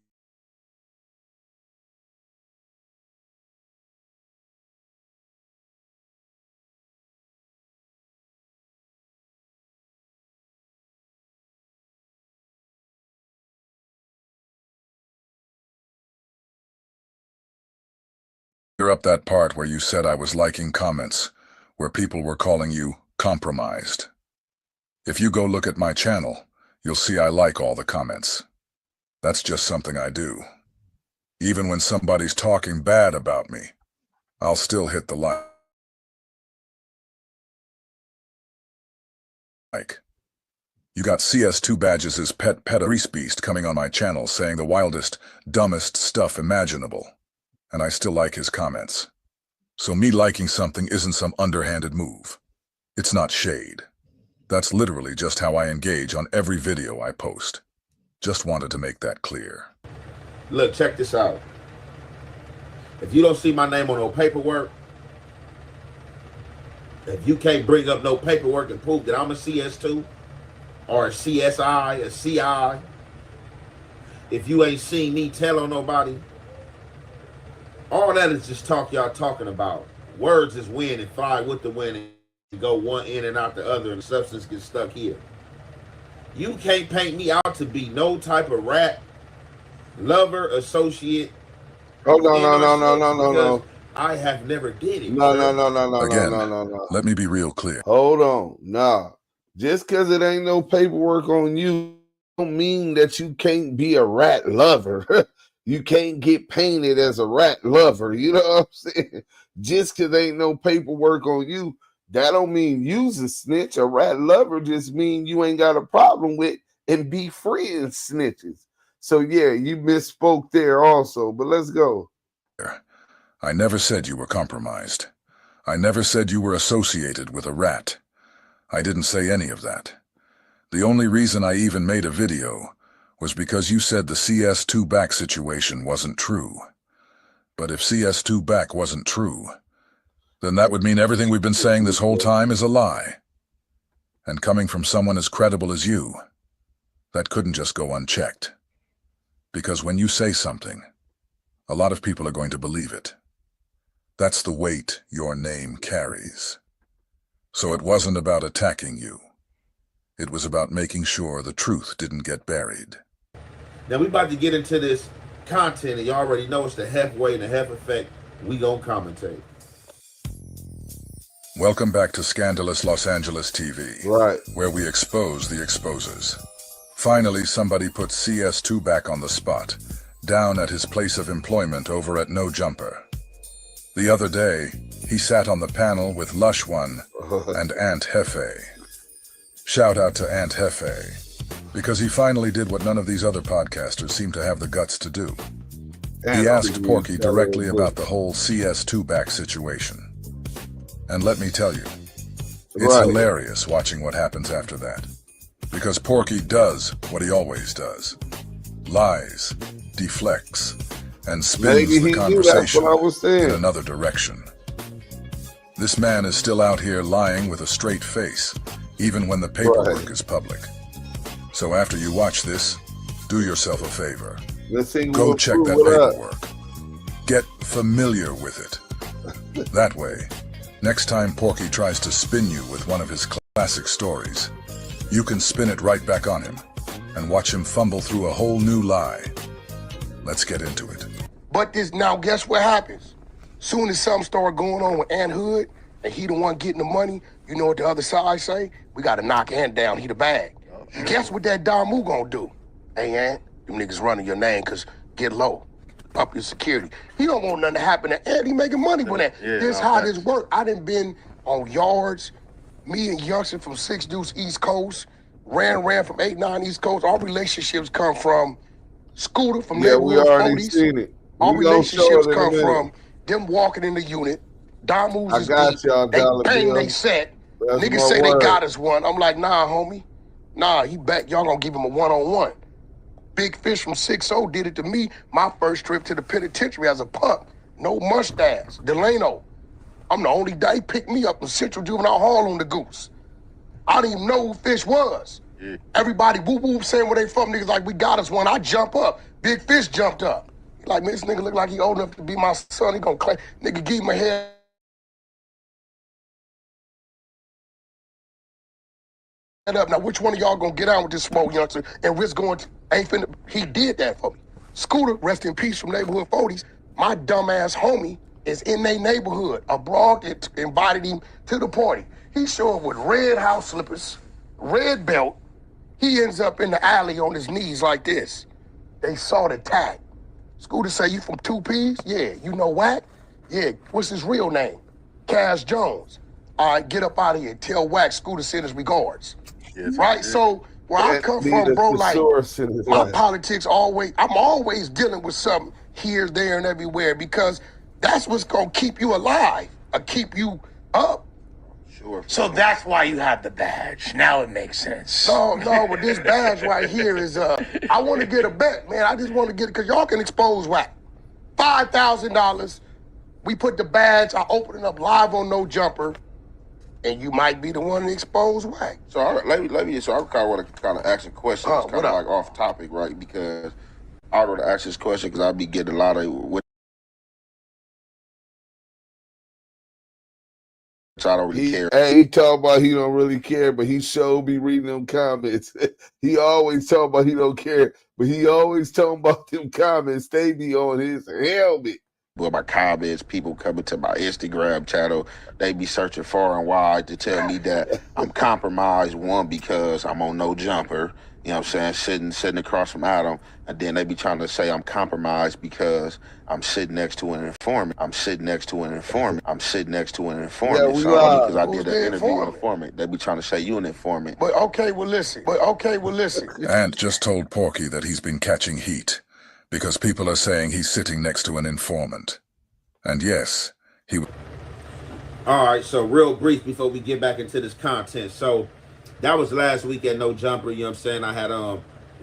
You're up that part where you said I was liking comments, where people were calling you compromised. If you go look at my channel, you'll see I like all the comments. That's just something I do. Even when somebody's talking bad about me, I'll still hit the like. You got CS2 Badges' pet grease beast coming on my channel saying the wildest, dumbest stuff imaginable. And I still like his comments. So me liking something isn't some underhanded move. It's not shade. That's literally just how I engage on every video I post. Just wanted to make that clear. Look, check this out. If you don't see my name on no paperwork, if you can't bring up no paperwork and prove that I'm a CS2 or a CSI, a CI, if you ain't seen me tell on nobody, all that is just talk y'all talking about. Words is win and fly with the wind and go one in and out the other and the substance gets stuck here. You can't paint me out to be no type of rat, lover, associate. Hold on, no. I have never did it. No. Let me be real clear. Hold on, nah. Just because it ain't no paperwork on you don't mean that you can't be a rat lover. You can't get painted as a rat lover. You know what I'm saying? Just because ain't no paperwork on you, that don't mean you's a snitch. A rat lover just mean you ain't got a problem with and be friends snitches. So yeah, you misspoke there also, but let's go. I never said you were compromised. I never said you were associated with a rat. I didn't say any of that. The only reason I even made a video was because you said the CS2 back situation wasn't true. But if CS2 back wasn't true, then that would mean everything we've been saying this whole time is a lie. And coming from someone as credible as you, that couldn't just go unchecked. Because when you say something, a lot of people are going to believe it. That's the weight your name carries. So it wasn't about attacking you. It was about making sure the truth didn't get buried. Now we about to get into this content, and you already know it's the Hef way and the Hef effect. We gonna commentate. Welcome back to Scandalous Los Angeles TV, right, where we expose the exposers. Finally, somebody put CS2 back on the spot, down at his place of employment over at No Jumper. The other day, he sat on the panel with Lush One and Ant Jefe. Shout out to Ant Jefe, because he finally did what none of these other podcasters seem to have the guts to do. He asked Porky directly about the whole CS2 back situation. And let me tell you, it's hilarious watching what happens after that. Because Porky does what he always does. Lies, deflects, and spins the conversation in another direction. This man is still out here lying with a straight face, even when the paperwork is public. So after you watch this, do yourself a favor. Go check that paperwork. Get familiar with it. That way, next time Porky tries to spin you with one of his classic stories, you can spin it right back on him and watch him fumble through a whole new lie. Let's get into it. But now guess what happens? Soon as something start going on with Ant Hood, and he the one getting the money, you know what the other side say? We gotta knock Ant down, he the bag. Guess what that Damu gonna do? Hey, Ant, them niggas running your name, cause get low. Up your security. He don't want nothing to happen to Ant. He making money with that. This how this work. I done been on yards. Me and Youngster from 6 Deuce East Coast. Ran from 8-9 East Coast. Our relationships come from Scooter from neighborhood 40s. Our relationships come from them walking in the unit. Damu's they bang, they set. Niggas say they got us one. I'm like, nah, homie. Nah, he back. Y'all gonna give him a one-on-one. Big Fish from 6-0 did it to me my first trip to the penitentiary as a punk. No mustache. Delano. I'm the only guy. He picked me up in Central Juvenile Hall on the Goose. I didn't even know who Fish was. Everybody whoop saying where they from. Niggas like, we got us one. I jump up. Big Fish jumped up. He like, man, this nigga look like he old enough to be my son. He gonna claim. Nigga, give him a head. Up. Now, which one of y'all gonna get out with this smoke, youngster, and risk going to, ain't finna, he did that for me. Scooter, rest in peace from neighborhood 40s, my dumbass homie is in their neighborhood. A broad that invited him to the party. He showed up with red house slippers, red belt. He ends up in the alley on his knees like this. They saw the tag. Scooter say, you from 2Ps? Yeah. You know Wack? Yeah. What's his real name? Cass Jones. All right, get up out of here. Tell Wack Scooter send his regards. Yes, right? So where I come from, bro, like my politics I'm always dealing with something here, there, and everywhere because that's what's gonna keep you alive or keep you up. Sure. So that's why you have the badge. Now it makes sense. No, but this badge right here is I want to get a bet, man. I just want to get it because y'all can expose Wack. $5,000. We put the badge. I open it up live on No Jumper. And you might be the one to expose Wack. So let me. So I kind of want to ask a question. It's kind of like off topic, right? Because I want to ask this question because I be getting a lot of which I don't really care. Hey, he talk about he don't really care, but he sure be reading them comments. He always talk about he don't care, but he always talking about them comments. They be on his helmet. Well, my comments, people coming to my Instagram channel, they be searching far and wide to tell me that I'm compromised, one, because I'm on No Jumper, you know what I'm saying, sitting across from Adam, and then they be trying to say I'm compromised because I'm sitting next to an informant. I'm sitting next to an informant. I'm sitting next to an informant. Yeah, because I did an interview with an informant. They be trying to say you an informant. But okay, well listen. Ant just told Porky that he's been catching heat. Because people are saying he's sitting next to an informant. And yes, he... All right, so real brief before we get back into this content. So that was last week at No Jumper, you know what I'm saying? I had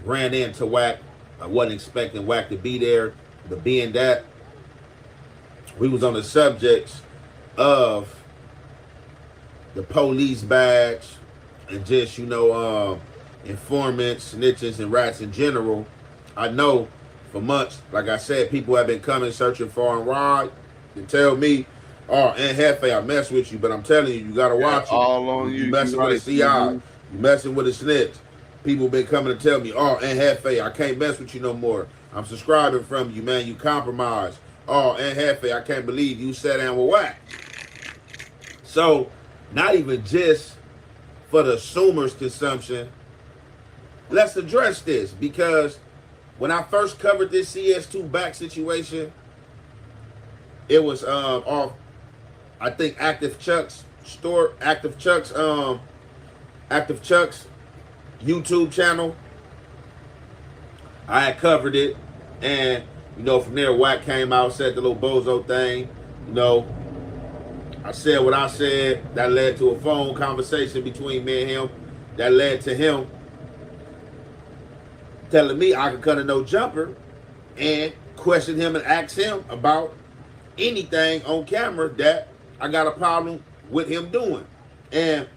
ran into Wack. I wasn't expecting Wack to be there. But being that, we was on the subject of the police badge and just, you know, informants, snitches, and rats in general. I know for months, like I said, people have been coming searching far and wide to tell me, oh, Ant Jefe, I mess with you, but I'm telling you, you gotta watch it. All on you. You messing with a CI, you messing with a snitch. People been coming to tell me, oh, Ant Jefe, I can't mess with you no more. I'm subscribing from you, man. You compromised. Oh, Ant Jefe, I can't believe you sat down with Wack. So, not even just for the consumer's consumption, let's address this because when I first covered this CS2 back situation, it was off, I think Active Chuck's YouTube channel. I had covered it, and you know, from there Wack came out, said the little bozo thing. You know, I said what I said. That led to a phone conversation between me and him. That led to him telling me I could cut a No Jumper and question him and ask him about anything on camera that I got a problem with him doing. And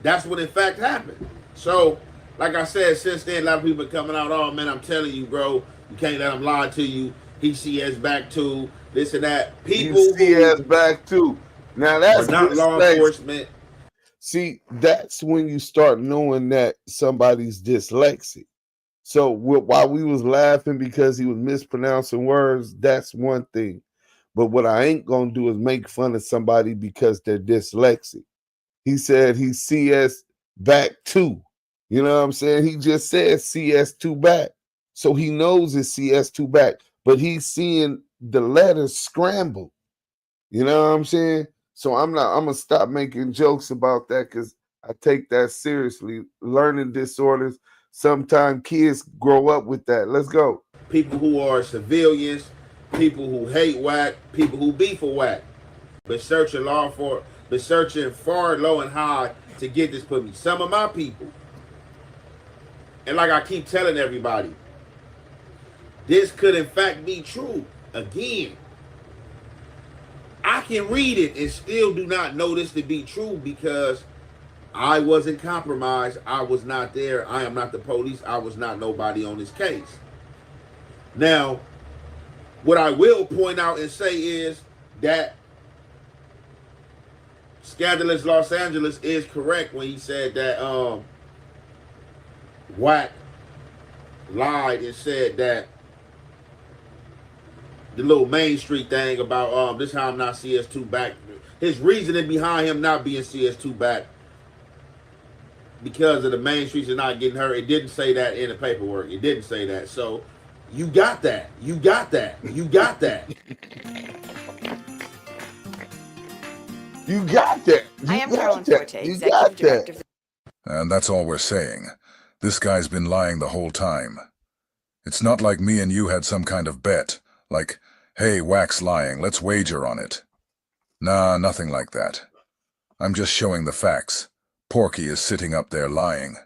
that's what in fact happened. So like I said, since then, a lot of people are coming out, oh, man, I'm telling you, bro, you can't let him lie to you. He CS back too, this and that. People he CS back too. Now that's not law enforcement. See, that's when you start knowing that somebody's dyslexic. So while we was laughing because he was mispronouncing words, that's one thing. But what I ain't gonna do is make fun of somebody because they're dyslexic. He said he CS back too. You know what I'm saying? He just said CS2 back. So he knows it's CS2 back, but he's seeing the letters scrambled. You know what I'm saying? So I'm gonna stop making jokes about that because I take that seriously. Learning disorders, sometimes kids grow up with that. Let's go. People who are civilians, people who hate Wack, people who beef for Wack. Been searching far, low, and high to get this put me. Some of my people. And like I keep telling everybody, this could in fact be true. Again, I can read it and still do not know this to be true because I wasn't compromised. I was not there. I am not the police. I was not nobody on this case. Now, what I will point out and say is that Scandalous Los Angeles is correct when he said that Wack lied and said that the little Main Street thing about this how I'm not CS2 back. His reasoning behind him not being CS2 back because of the Main Streets and not getting hurt. It didn't say that in the paperwork. It didn't say that. So you got that. You got that. You got that. You got that. I am Carolyn Forte, Executive Director. And that's all we're saying. This guy's been lying the whole time. It's not like me and you had some kind of bet, like, hey, Wack's lying, let's wager on it. Nah, nothing like that. I'm just showing the facts. Porky is sitting up there lying.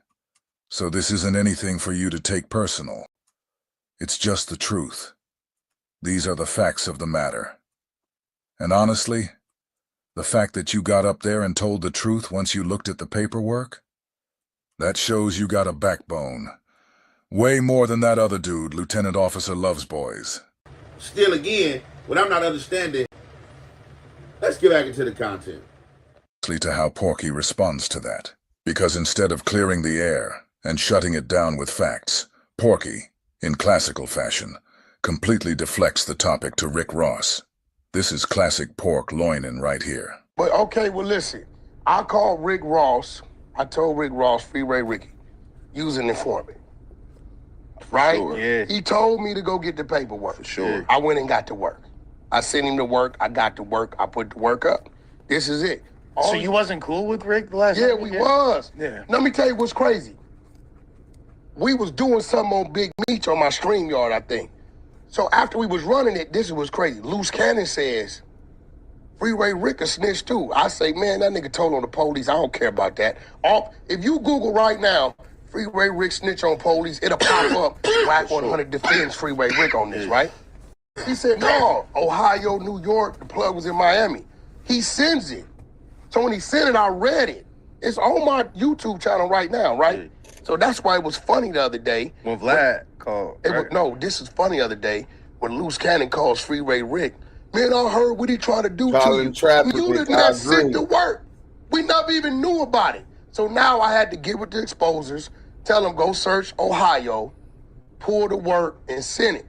So this isn't anything for you to take personal. It's just the truth. These are the facts of the matter. And honestly, the fact that you got up there and told the truth once you looked at the paperwork, that shows you got a backbone. Way more than that other dude, Lieutenant Officer Loves Boys. Still again, what I'm not understanding, let's get back into the content. To how Porky responds to that. Because instead of clearing the air and shutting it down with facts, Porky, in classical fashion, completely deflects the topic to Rick Ross. This is classic pork loinin' right here. But okay, well listen, I called Rick Ross. I told Rick Ross, Freeway Ricky, use an informant. Right? Sure. Yeah. He told me to go get the paperwork. For sure. I went and got to work. I sent him to work. I got to work. I put the work up. This is it. So you wasn't cool with Rick the last Yeah, time? we was. Yeah. Let me tell you what's crazy. We was doing something on Big Meech on my StreamYard, I think. So after we was running it, this was crazy. Loose Cannon says, Freeway Rick a snitch too. I say, man, that nigga told on the police. I don't care about that. If you Google right now, Freeway Rick snitch on police, it'll pop up. Wack100 defends Freeway Rick on this, right? He said, no, Ohio, New York, the plug was in Miami. He sends it. So when he sent it, I read it. It's on my YouTube channel right now, right? So that's why it was funny the other day. When Vlad called. No, this is funny the other day when Loose Cannon calls Freeway Rick. Man, I heard what he trying to do to you. You didn't have sent the work. We never even knew about it. So now I had to get with the exposers, tell them go search Ohio, pull the work, and send it.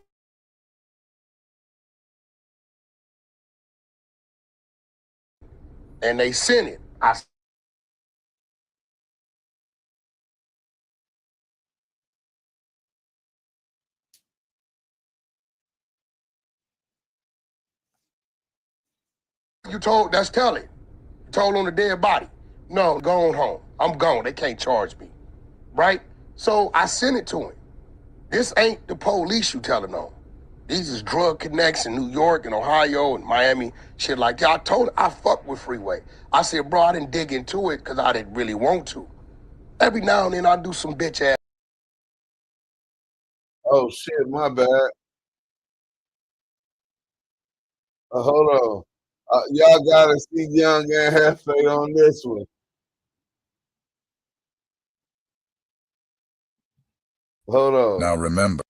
And they sent it. You told, that's telling. You told on the dead body. No, going home. I'm gone. They can't charge me. Right? So I sent it to him. This ain't the police you telling on. These is drug connects in New York and Ohio and Miami, shit like that. I told him I fuck with Freeway. I said, bro, I didn't dig into it because I didn't really want to. Every now and then I do some bitch ass. Oh shit, my bad. Hold on. Y'all gotta see Young Ant Jefe on this one. Hold on. Now remember.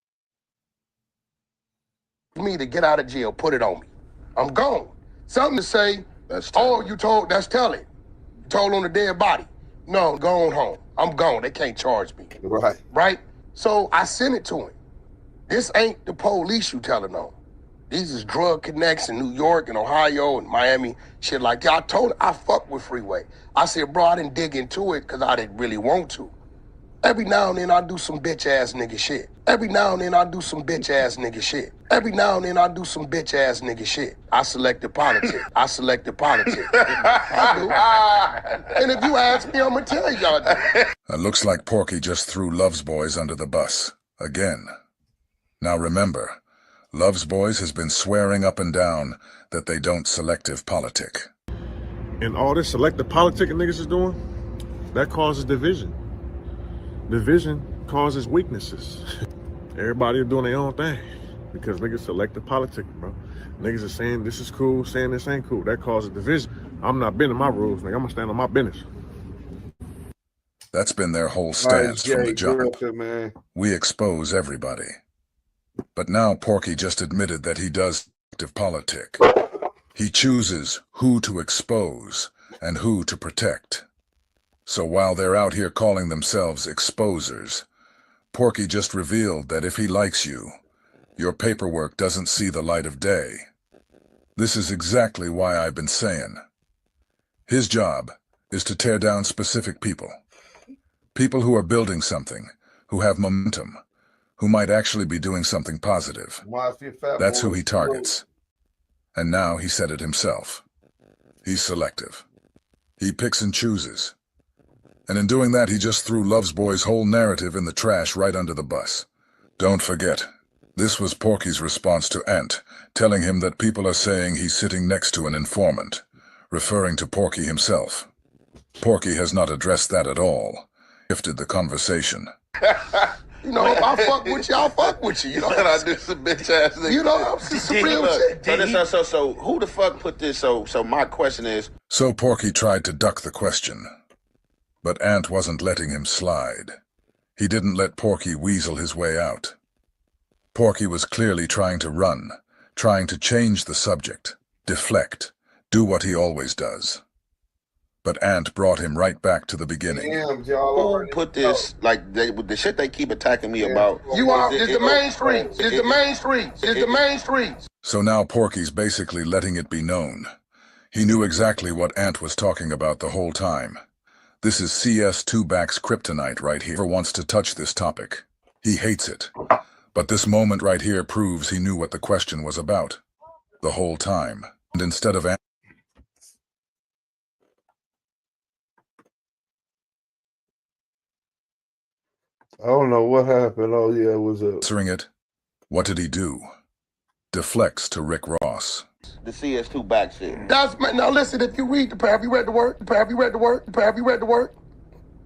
Me to get out of jail, put it on me. I'm gone. Something to say, oh, you told, that's telling. You told on the dead body. No, I'm going home. I'm gone. They can't charge me. Right. Right? So I sent it to him. This ain't the police you telling on. These is drug connects in New York and Ohio and Miami, shit like that. I told him I fuck with Freeway. I said, bro, I didn't dig into it because I didn't really want to. Every now and then I do some bitch ass nigga shit. Every now and then I do some bitch ass nigga shit. Every now and then I do some bitch ass nigga shit. I selected politics. I selected politics. I do. And if you ask me, I'm gonna tell y'all that. It looks like Porky just threw Love's Boys under the bus. Again. Now remember, Love's Boys has been swearing up and down that they don't selective politic. And all this selective politicking niggas is doing, that causes division. Division causes weaknesses. Everybody is doing their own thing because niggas selective politicking, bro. Niggas are saying this is cool, saying this ain't cool. That causes division. I'm not bending my rules, nigga. I'm gonna stand on my business. That's been their whole stance from the jump. We expose everybody. But now Porky just admitted that he does selective politic. He chooses who to expose and who to protect. So while they're out here calling themselves exposers, Porky just revealed that if he likes you, your paperwork doesn't see the light of day. This is exactly why I've been saying. His job is to tear down specific people. People who are building something, who have momentum, who might actually be doing something positive. That's who he targets. And now he said it himself. He's selective. He picks and chooses. And in doing that, he just threw Love's Boy's whole narrative in the trash right under the bus. Don't forget, this was Porky's response to Ant, telling him that people are saying he's sitting next to an informant, referring to Porky himself. Porky has not addressed that at all. Shifted the conversation. You know, if I fuck with you, I'll fuck with you. You know, and I do some bitch ass nigga. You know, it's some real shit. So who the fuck put this? So my question is. So Porky tried to duck the question. But Ant wasn't letting him slide. He didn't let Porky weasel his way out. Porky was clearly trying to run, trying to change the subject, deflect, do what he always does. But Ant brought him right back to the beginning. Who put this, like, the shit they keep attacking me about? You are, it's the main streets, it's the main streets, it's the main streets. So now Porky's basically letting it be known. He knew exactly what Ant was talking about the whole time. This is CS2Back's kryptonite right here. He never wants to touch this topic. He hates it. But this moment right here proves he knew what the question was about. The whole time. And instead of I don't know what happened. Oh, yeah, it was answering it. What did he do? Deflects to Rick Ross. The CS2Back shit. That's now listen, if you read the paragraph, you read the work, the paragraph, you read the work, the paragraph, you read the work.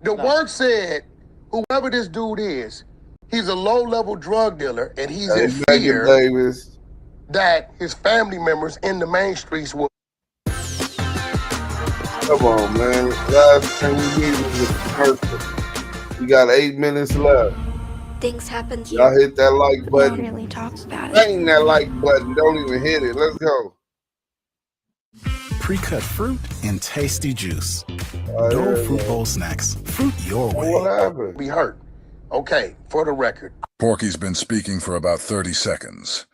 The work said, whoever this dude is, he's a low-level drug dealer, and he's in fear that his family members in the main streets will. Come on, man. Last thing we need is perfect. We got 8 minutes left. Things happen here. Y'all hit that like button. No one really talks about it. Bang that like button. Don't even hit it. Let's go. Pre-cut fruit and tasty juice. Dole fruit bowl snacks. Fruit your way. What happened? Be hurt. Okay, for the record. Porky's been speaking for about 30 seconds.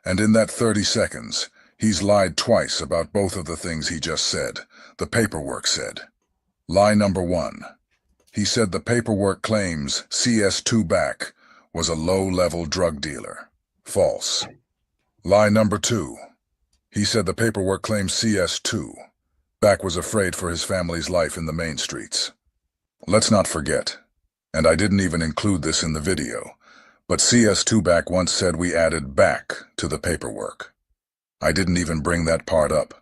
And in that 30 seconds, he's lied twice about both of the things he just said. The paperwork said. Lie number 1. He said the paperwork claims CS2Back was a low-level drug dealer. False. Lie number 2. He said the paperwork claims CS2. Back was afraid for his family's life in the main streets. Let's not forget, and I didn't even include this in the video, but CS2Back once said we added back to the paperwork. I didn't even bring that part up.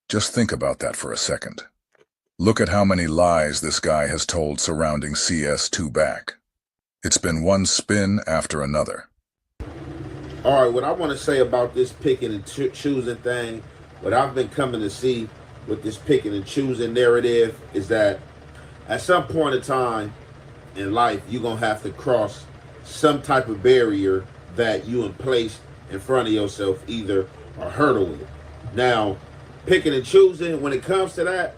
Just think about that for a second. Look at how many lies this guy has told surrounding CS2Back. It's been one spin after another. All right, what I want to say about this picking and choosing thing, what I've been coming to see with this picking and choosing narrative is that at some point in time in life, you're going to have to cross some type of barrier that you place in front of yourself, either or hurdle it. Now, picking and choosing when it comes to that,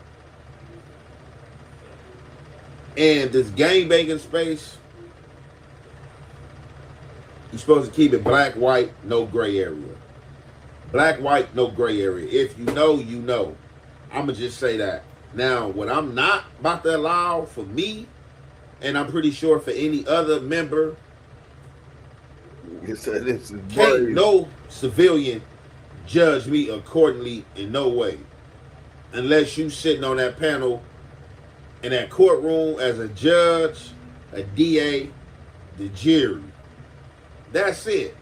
and this gangbanging space, you're supposed to keep it black, white, no gray area. Black, white, no gray area. If you know, you know. I'ma just say that. Now, what I'm not about to allow for me, and I'm pretty sure for any other member, can't no civilian judge me accordingly in no way. Unless you sitting on that panel in that courtroom as a judge, a DA, the jury. That's it.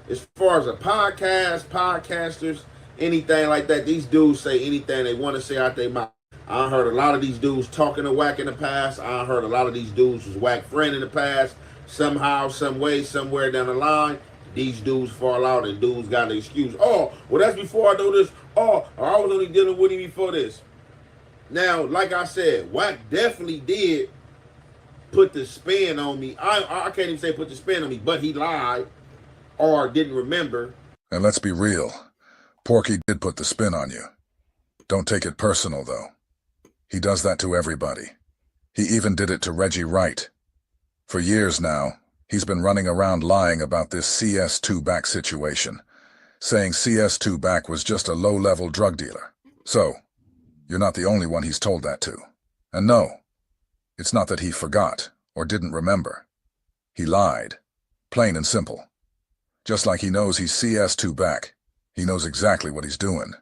As far as a podcast, podcasters, anything like that, these dudes say anything they want to say out their mouth. I heard a lot of these dudes talking to Wack in the past. I heard a lot of these dudes was Wack friend in the past. Somehow, some way, somewhere down the line, these dudes fall out and dudes got an excuse. Oh, well, that's before I know this. Oh, I was only dealing with him before this. Now, like I said, Wack definitely did put the spin on me. I can't even say put the spin on me, but he lied or didn't remember. And let's be real. Porky did put the spin on you. Don't take it personal, though. He does that to everybody. He even did it to Reggie Wright. For years now, he's been running around lying about this CS2 Back situation, saying CS2 Back was just a low-level drug dealer. So, you're not the only one he's told that to. And no, it's not that he forgot or didn't remember. He lied, plain and simple. Just like he knows he's CS2 Back, he knows exactly what he's doing.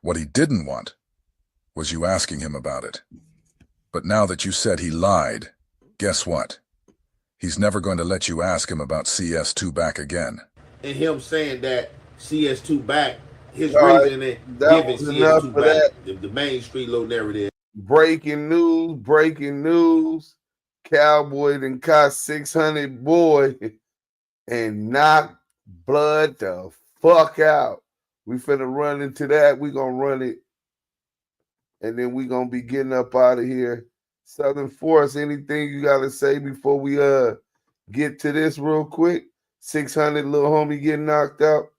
What he didn't want was you asking him about it. But now that you said he lied, guess what? He's never going to let you ask him about CS2 Back again. And him saying that CS2 Back, his reason in giving CS2 Back, the main street little narrative. Breaking news. Cowboy done caught 600 boy and knocked blood the fuck out. We finna run into that. We gonna run it. And then we gonna be getting up out of here. Southern Force, anything you gotta say before we get to this real quick? 600 little homie getting knocked out.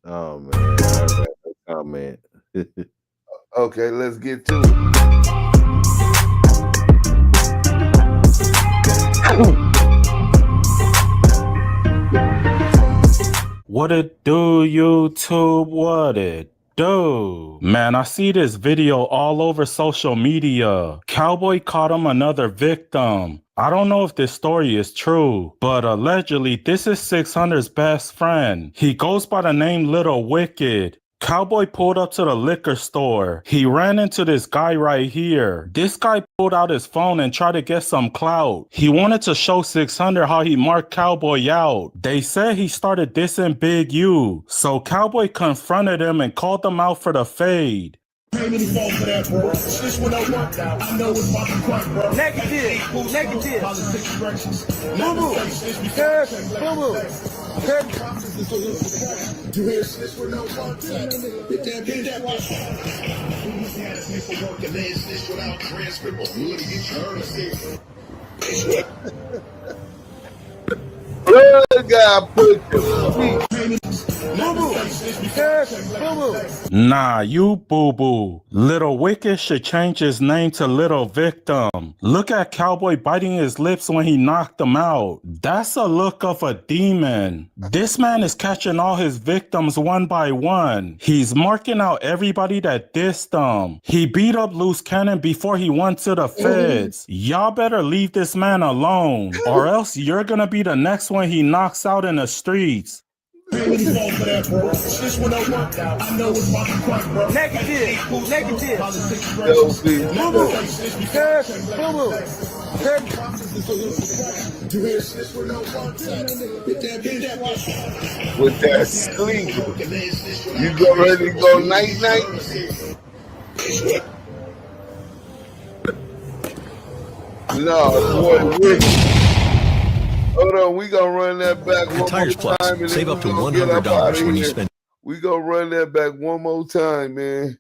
Oh man, I got no comment. Okay, let's get to it. What it do, YouTube? What it do? Man, I see this video all over social media. Cowboy caught him another victim. I don't know if this story is true, but allegedly this is 600's best friend. He goes by the name Little Wicked. Cowboy pulled up to the liquor store. He ran into this guy right here. This guy pulled out his phone and tried to get some clout. He wanted to show 600 how he marked Cowboy out. They said he started dissing Big U. So Cowboy confronted him and called him out for the fade. Pay me the phone for that, bro. This one don't work out. I know it's about to crack, bro. Negative. Boo-boo. Yes, boo-boo. You hear this one don't work out. Hit that one. Good guy put your feet. Nah, you boo-boo. Little Wicked should change his name to Little Victim. Look at Cowboy biting his lips when he knocked him out. That's a look of a demon. This man is catching all his victims one by one. He's marking out everybody that dissed him. He beat up Loose Cannon before he went to the feds. Y'all better leave this man alone, or else you're gonna be the next one he knocks out in the streets. Pay me the phone for that, bro. This one don't work out. I know it's about to crack, bro. Negative. Boo-boo. Yes, boo-boo. You hear this one don't work out. Hit that one. With that sleep. You go ready to go night-night? No, boy, Wicked. Hold on, we gonna run that back one more time. And save up to $100 when you spend. We gonna run that back one more time, man.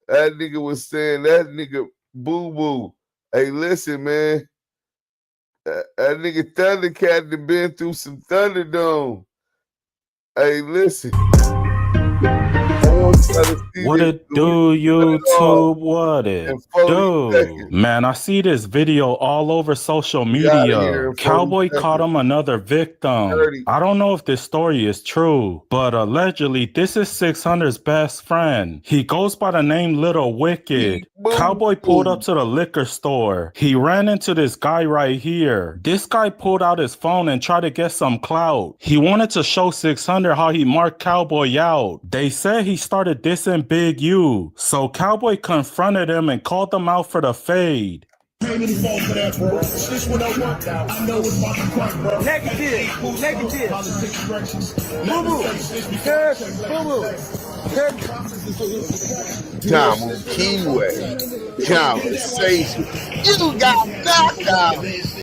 That nigga was saying that nigga boo boo. Hey, listen, man. That nigga Thundercat done been through some Thunderdome. Hey, listen. What it do, YouTube? What it do? Man, I see this video all over social media. Cowboy caught him another victim. I don't know if this story is true, but allegedly this is 600's best friend. He goes by the name Little Wicked. Cowboy pulled up to the liquor store. He ran into this guy right here. This guy pulled out his phone and tried to get some clout. He wanted to show 600 how he marked Cowboy out. They said he started dissing Big U. So Cowboy confronted him and called him out for the fade. Negative. Damu, Kiwe, conversation. You got knocked out.